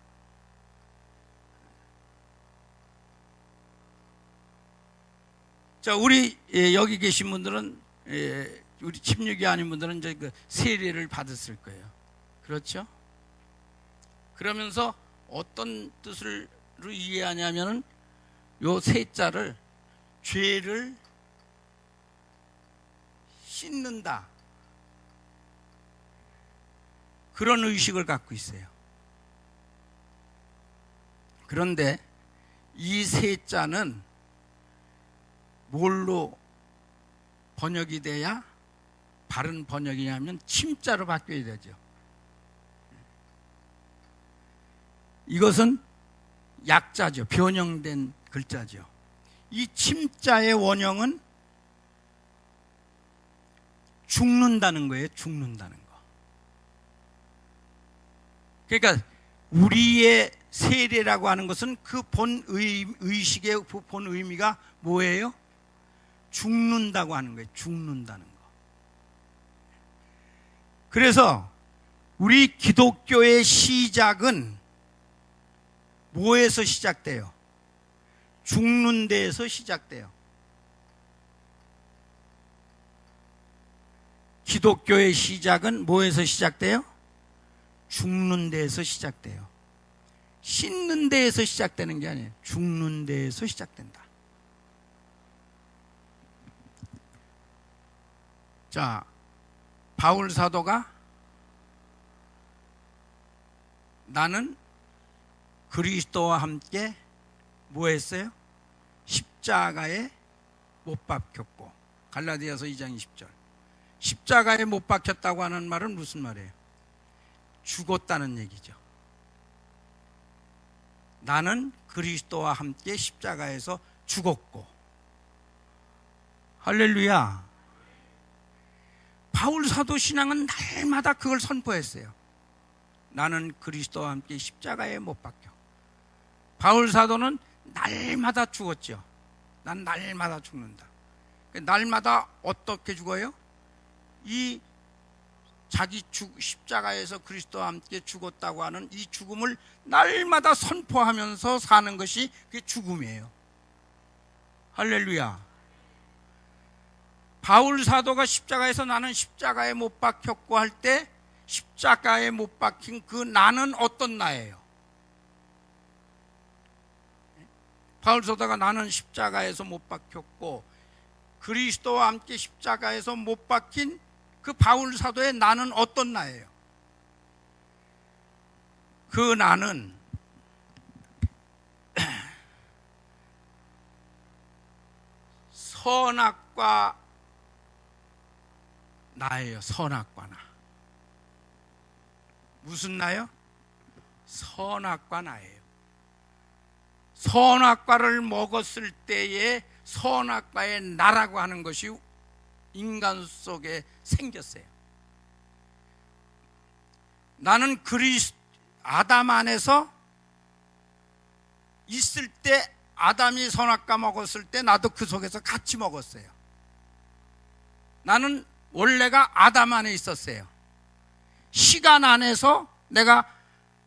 자, 우리 여기 계신 분들은 우리 침묵이 아닌 분들은 이제 그 세례를 받았을 거예요. 그렇죠? 그러면서 어떤 뜻을 이해하냐면은 요 세자를 죄를 씻는다. 그런 의식을 갖고 있어요. 그런데 이 세자는 뭘로 번역이 돼야 바른 번역이냐면 침자로 바뀌어야 되죠. 이것은 약자죠. 변형된 글자죠. 이 침자의 원형은 죽는다는 거예요. 죽는다는 거. 그러니까 우리의 세례라고 하는 것은 그 본 의식의 본 의미가 뭐예요? 죽는다고 하는 거예요. 죽는다는 거. 그래서 우리 기독교의 시작은 뭐에서 시작돼요? 죽는 데에서 시작돼요. 기독교의 시작은 뭐에서 시작돼요? 죽는 데에서 시작돼요. 씻는 데에서 시작되는 게 아니에요. 죽는 데에서 시작된다. 자, 바울 사도가 나는 그리스도와 함께 뭐 했어요? 십자가에 못 박혔고, 갈라디아서 2장 20절. 십자가에 못 박혔다고 하는 말은 무슨 말이에요? 죽었다는 얘기죠. 나는 그리스도와 함께 십자가에서 죽었고. 할렐루야. 바울 사도 신앙은 날마다 그걸 선포했어요. 나는 그리스도와 함께 십자가에 못 박혀. 바울 사도는 날마다 죽었죠. 난 날마다 죽는다. 날마다 어떻게 죽어요? 이 자기 십자가에서 그리스도와 함께 죽었다고 하는 이 죽음을 날마다 선포하면서 사는 것이 그게 죽음이에요. 할렐루야. 바울 사도가 십자가에서 나는 십자가에 못 박혔고 할 때 십자가에 못 박힌 그 나는 어떤 나예요? 바울 사도가 나는 십자가에서 못 박혔고 그리스도와 함께 십자가에서 못 박힌 그 바울 사도의 나는 어떤 나예요? 그 나는 선악과 나예요. 선악과 나. 무슨 나요? 선악과 나예요. 선악과를 먹었을 때에 선악과의 나라고 하는 것이 인간 속에 생겼어요. 나는 아담 안에서 있을 때 아담이 선악과 먹었을 때 나도 그 속에서 같이 먹었어요. 나는 원래가 아담 안에 있었어요. 시간 안에서 내가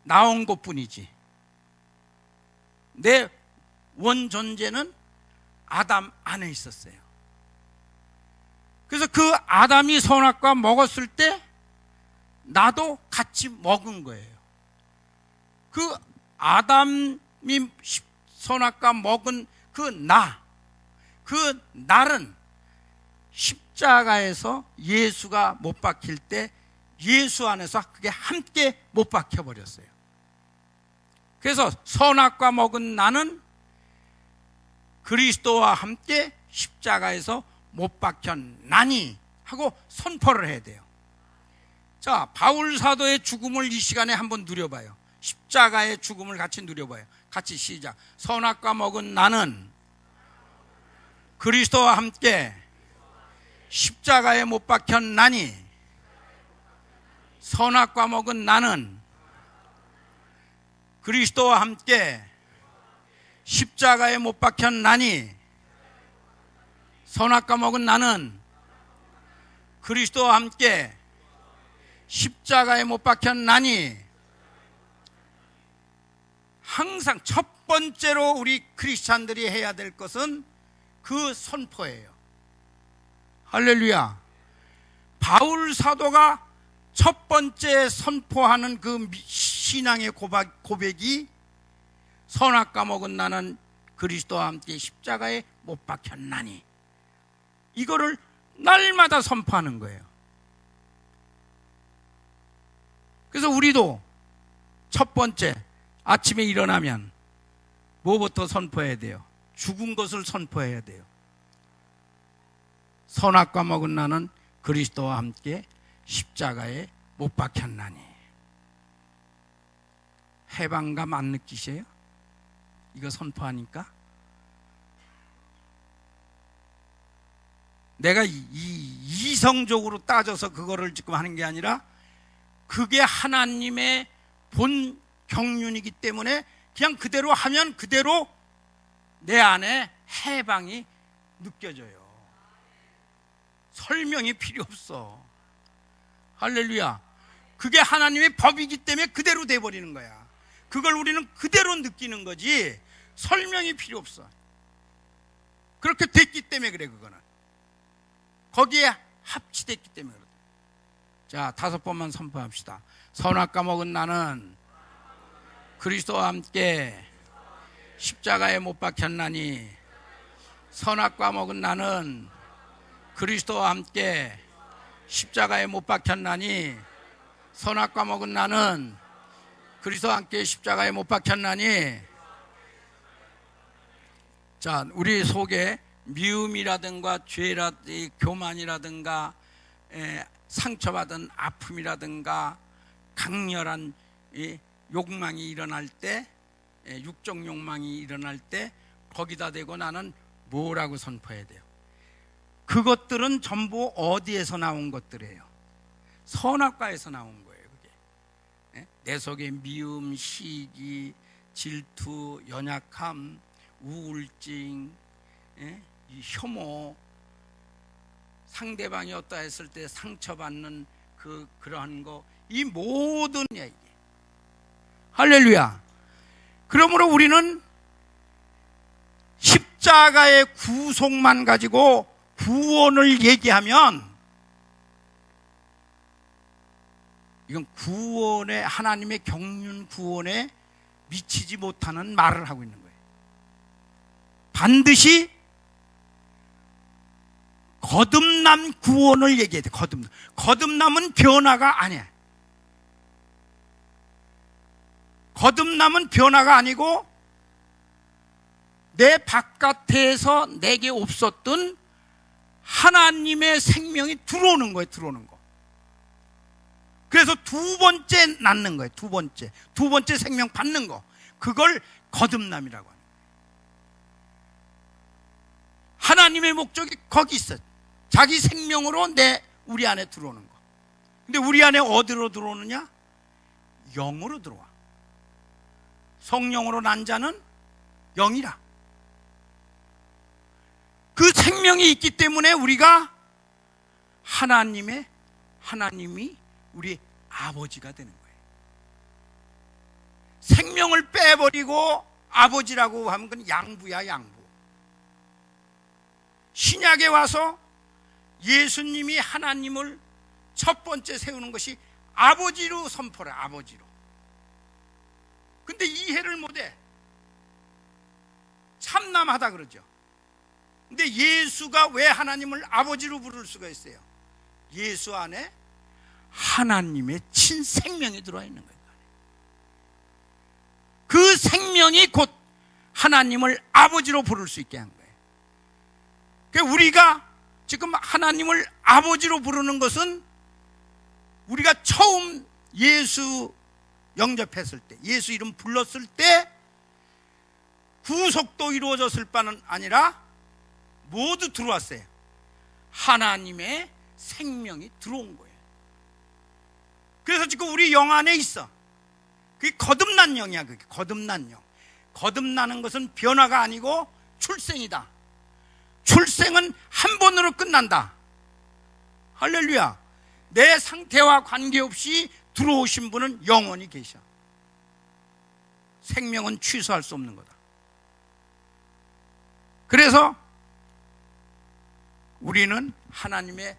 나온 것뿐이지 내 원존재는 아담 안에 있었어요. 그래서 그 아담이 선악과 먹었을 때 나도 같이 먹은 거예요. 그 아담이 선악과 먹은 그 날은 십자가에서 예수가 못 박힐 때 예수 안에서 그게 함께 못 박혀 버렸어요. 그래서 선악과 먹은 나는 그리스도와 함께 십자가에서 못 박혔나니 하고 선포를 해야 돼요. 자, 바울 사도의 죽음을 이 시간에 한번 누려봐요. 십자가의 죽음을 같이 누려봐요. 같이 시작. 선악과 먹은 나는 그리스도와 함께 십자가에 못 박혔나니 선악과 먹은 나는 그리스도와 함께 십자가에 못 박혔나니 선악과 먹은 나는 그리스도와 함께 십자가에 못 박혔나니. 항상 첫 번째로 우리 크리스찬들이 해야 될 것은 그 선포예요. 할렐루야. 바울 사도가 첫 번째 선포하는 그 신앙의 고백이 선악과 먹은 나는 그리스도와 함께 십자가에 못 박혔나니, 이거를 날마다 선포하는 거예요. 그래서 우리도 첫 번째 아침에 일어나면 뭐부터 선포해야 돼요? 죽은 것을 선포해야 돼요. 선악과 먹은 나는 그리스도와 함께 십자가에 못 박혔나니. 해방감 안 느끼세요? 이거 선포하니까? 내가 이성적으로 따져서 그거를 지금 하는 게 아니라 그게 하나님의 본 경륜이기 때문에 그냥 그대로 하면 그대로 내 안에 해방이 느껴져요. 설명이 필요 없어. 할렐루야. 그게 하나님의 법이기 때문에 그대로 돼버리는 거야. 그걸 우리는 그대로 느끼는 거지 설명이 필요 없어. 그렇게 됐기 때문에 그래. 그거는 거기에 합치됐기 때문에 그래. 자, 5번만 선포합시다. 선악과 먹은 나는 그리스도와 함께 십자가에 못 박혔나니, 선악과 먹은 나는 그리스도와 함께 십자가에 못 박혔나니, 선악과 먹은 나는 그리스도와 함께 십자가에 못 박혔나니. 자, 우리 속에 미움이라든가 죄라든가 교만이라든가 상처받은 아픔이라든가 강렬한 욕망이 일어날 때, 육적 욕망이 일어날 때 거기다 대고 나는 뭐라고 선포해야 돼요? 그것들은 전부 어디에서 나온 것들이에요? 선악과에서 나온 거예요. 그게 내 속에 미움, 시기, 질투, 연약함, 우울증, 이 혐오, 상대방이 어떠 했을 때 상처받는 그러한 거, 이 모든 얘기. 할렐루야. 그러므로 우리는 십자가의 구속만 가지고 구원을 얘기하면 이건 구원에, 하나님의 경륜 구원에 미치지 못하는 말을 하고 있는 거예요. 반드시 거듭남 구원을 얘기해야 돼. 거듭남은 변화가 아니야. 거듭남은 변화가 아니고 내 바깥에서 내게 없었던 하나님의 생명이 들어오는 거예요. 들어오는 거. 그래서 두 번째 낳는 거예요. 두 번째 생명 받는 거. 그걸 거듭남이라고 하는 거예요. 하나님의 목적이 거기 있어요. 자기 생명으로 우리 안에 들어오는 거. 근데 우리 안에 어디로 들어오느냐? 영으로 들어와. 성령으로 난 자는 영이라. 그 생명이 있기 때문에 우리가 하나님이 우리 아버지가 되는 거예요. 생명을 빼버리고 아버지라고 하면 그건 양부야, 양부. 신약에 와서 예수님이 하나님을 첫 번째 세우는 것이 아버지로 선포를 해, 아버지로. 근데 이해를 못해. 참남하다 그러죠. 근데 예수가 왜 하나님을 아버지로 부를 수가 있어요? 예수 안에 하나님의 친생명이 들어와 있는 거예요. 그 생명이 곧 하나님을 아버지로 부를 수 있게 한 거예요. 그러니까 우리가 지금 하나님을 아버지로 부르는 것은 우리가 처음 예수 영접했을 때, 예수 이름 불렀을 때 구속도 이루어졌을 바는 아니라 모두 들어왔어요. 하나님의 생명이 들어온 거예요. 그래서 지금 우리 영 안에 있어. 그게 거듭난 영이야. 그게 거듭난 영. 거듭나는 것은 변화가 아니고 출생이다. 출생은 한 번으로 끝난다. 할렐루야. 내 상태와 관계없이 들어오신 분은 영원히 계셔. 생명은 취소할 수 없는 거다. 그래서 우리는 하나님의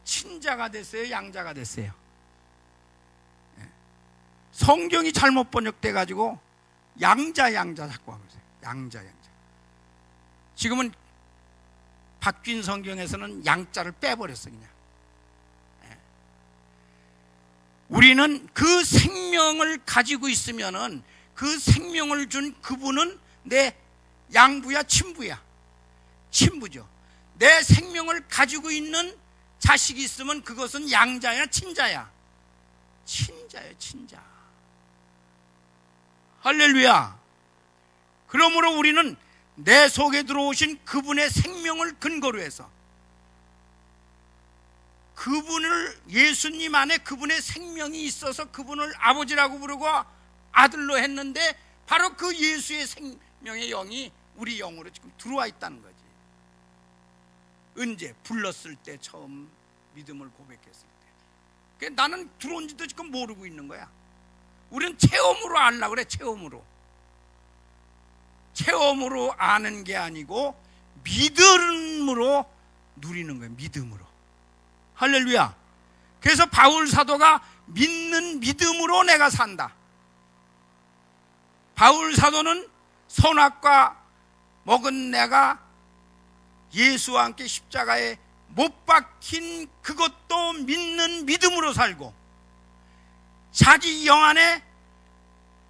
친자가 됐어요, 양자가 됐어요. 성경이 잘못 번역돼 가지고 양자 자꾸 하고 있어요. 양자. 지금은 바뀐 성경에서는 양자를 빼버렸어 그냥. 우리는 그 생명을 가지고 있으면은 그 생명을 준 그분은 내 양부야, 친부야. 친부죠. 내 생명을 가지고 있는 자식이 있으면 그것은 양자야, 친자야. 친자예요, 친자. 할렐루야. 그러므로 우리는 내 속에 들어오신 그분의 생명을 근거로 해서 그분을, 예수님 안에 그분의 생명이 있어서 그분을 아버지라고 부르고 아들로 했는데 바로 그 예수의 생명의 영이 우리 영으로 지금 들어와 있다는 거지. 언제? 불렀을 때, 처음 믿음을 고백했을 때. 나는 들어온지도 지금 모르고 있는 거야. 우리는 체험으로 알려고 그래. 체험으로 아는 게 아니고 믿음으로 누리는 거예요. 믿음으로. 할렐루야. 그래서 바울 사도가 믿는 믿음으로 내가 산다. 바울 사도는 선악과 먹은 내가 예수와 함께 십자가에 못 박힌 그것도 믿는 믿음으로 살고, 자기 영 안에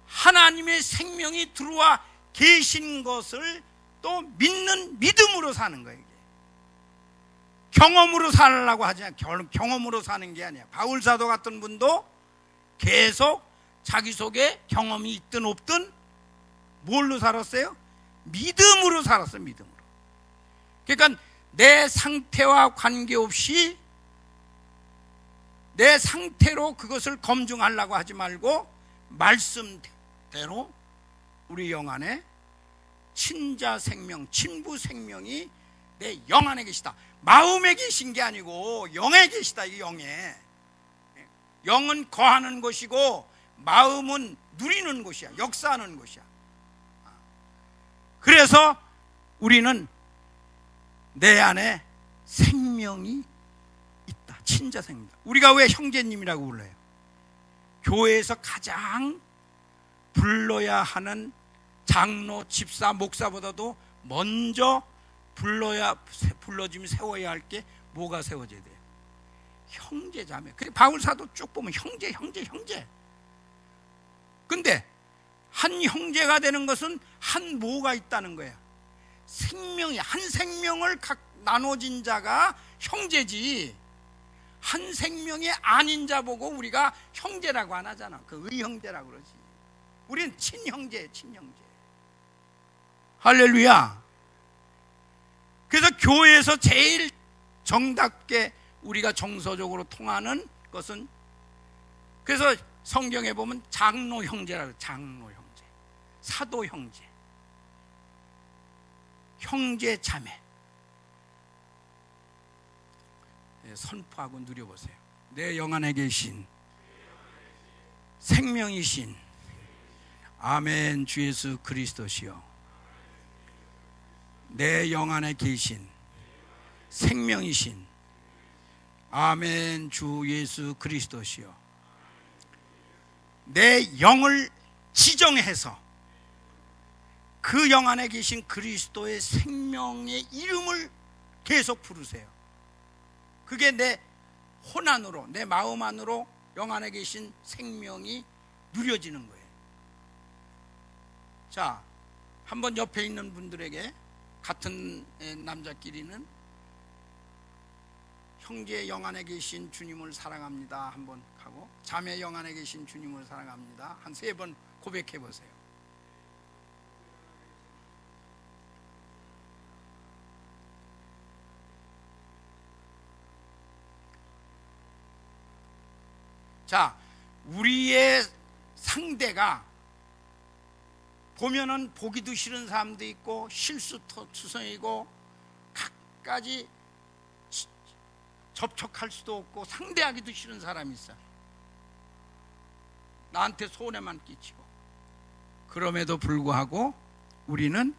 하나님의 생명이 들어와 계신 것을 또 믿는 믿음으로 사는 거예요. 경험으로 살라고 하지 않아요. 경험으로 사는 게 아니야. 바울 사도 같은 분도 계속 자기 속에 경험이 있든 없든 뭘로 살았어요? 믿음으로 살았어요. 믿음으로. 그러니까 내 상태와 관계없이 내 상태로 그것을 검증하려고 하지 말고 말씀대로 우리 영 안에 친자 생명, 친부 생명이 내 영 안에 계시다. 마음에 계신 게 아니고 영에 계시다. 이 영에. 영은 거하는 것이고 마음은 누리는 곳이야. 역사하는 곳이야. 그래서 우리는 내 안에 생명이 있다. 친자 생명. 우리가 왜 형제님이라고 불러요? 교회에서 가장 불러야 하는 장로, 집사, 목사보다도 먼저 불러주면 세워야 할 게 뭐가 세워져야 돼요? 형제 자매. 그래 바울 사도 쭉 보면 형제. 근데 한 형제가 되는 것은 한 뭐가 있다는 거야. 생명이, 한 생명을 각 나눠진 자가 형제지. 한 생명이 아닌 자 보고 우리가 형제라고 안 하잖아. 그 의형제라고 그러지. 우리는 친형제. 할렐루야. 그래서 교회에서 제일 정답게 우리가 정서적으로 통하는 것은, 그래서 성경에 보면 장로 형제라고, 장로 형제, 사도 형제, 형제 자매. 선포하고 누려보세요. 내 영 안에 계신 생명이신 아멘 주 예수 그리스도시여, 내 영 안에 계신 생명이신 아멘 주 예수 그리스도시여, 내 영을 지정해서 그 영 안에 계신 그리스도의 생명의 이름을 계속 부르세요. 그게 내 혼 안으로, 내 마음 안으로 영 안에 계신 생명이 누려지는 거예요. 자, 한번 옆에 있는 분들에게, 같은 남자끼리는 형제 영 안에 계신 주님을 사랑합니다 한번 하고, 자매 영 안에 계신 주님을 사랑합니다 한 3번 고백해 보세요. 자, 우리의 상대가 보면은 보기도 싫은 사람도 있고 실수투성이고 갖가지 접촉할 수도 없고 상대하기도 싫은 사람이 있어. 나한테 손해만 끼치고. 그럼에도 불구하고 우리는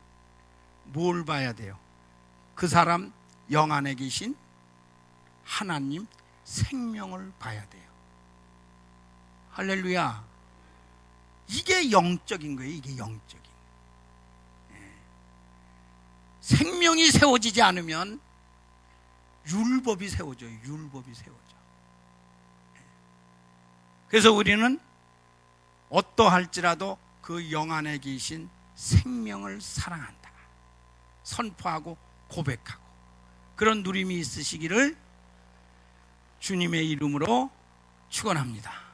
뭘 봐야 돼요? 그 사람 영 안에 계신 하나님 생명을 봐야 돼요. 할렐루야. 이게 영적인 거예요. 이게 영적인. 생명이 세워지지 않으면 율법이 세워져요. 율법이 세워져. 그래서 우리는 어떠할지라도 그 영 안에 계신 생명을 사랑한다. 선포하고 고백하고 그런 누림이 있으시기를 주님의 이름으로 축원합니다.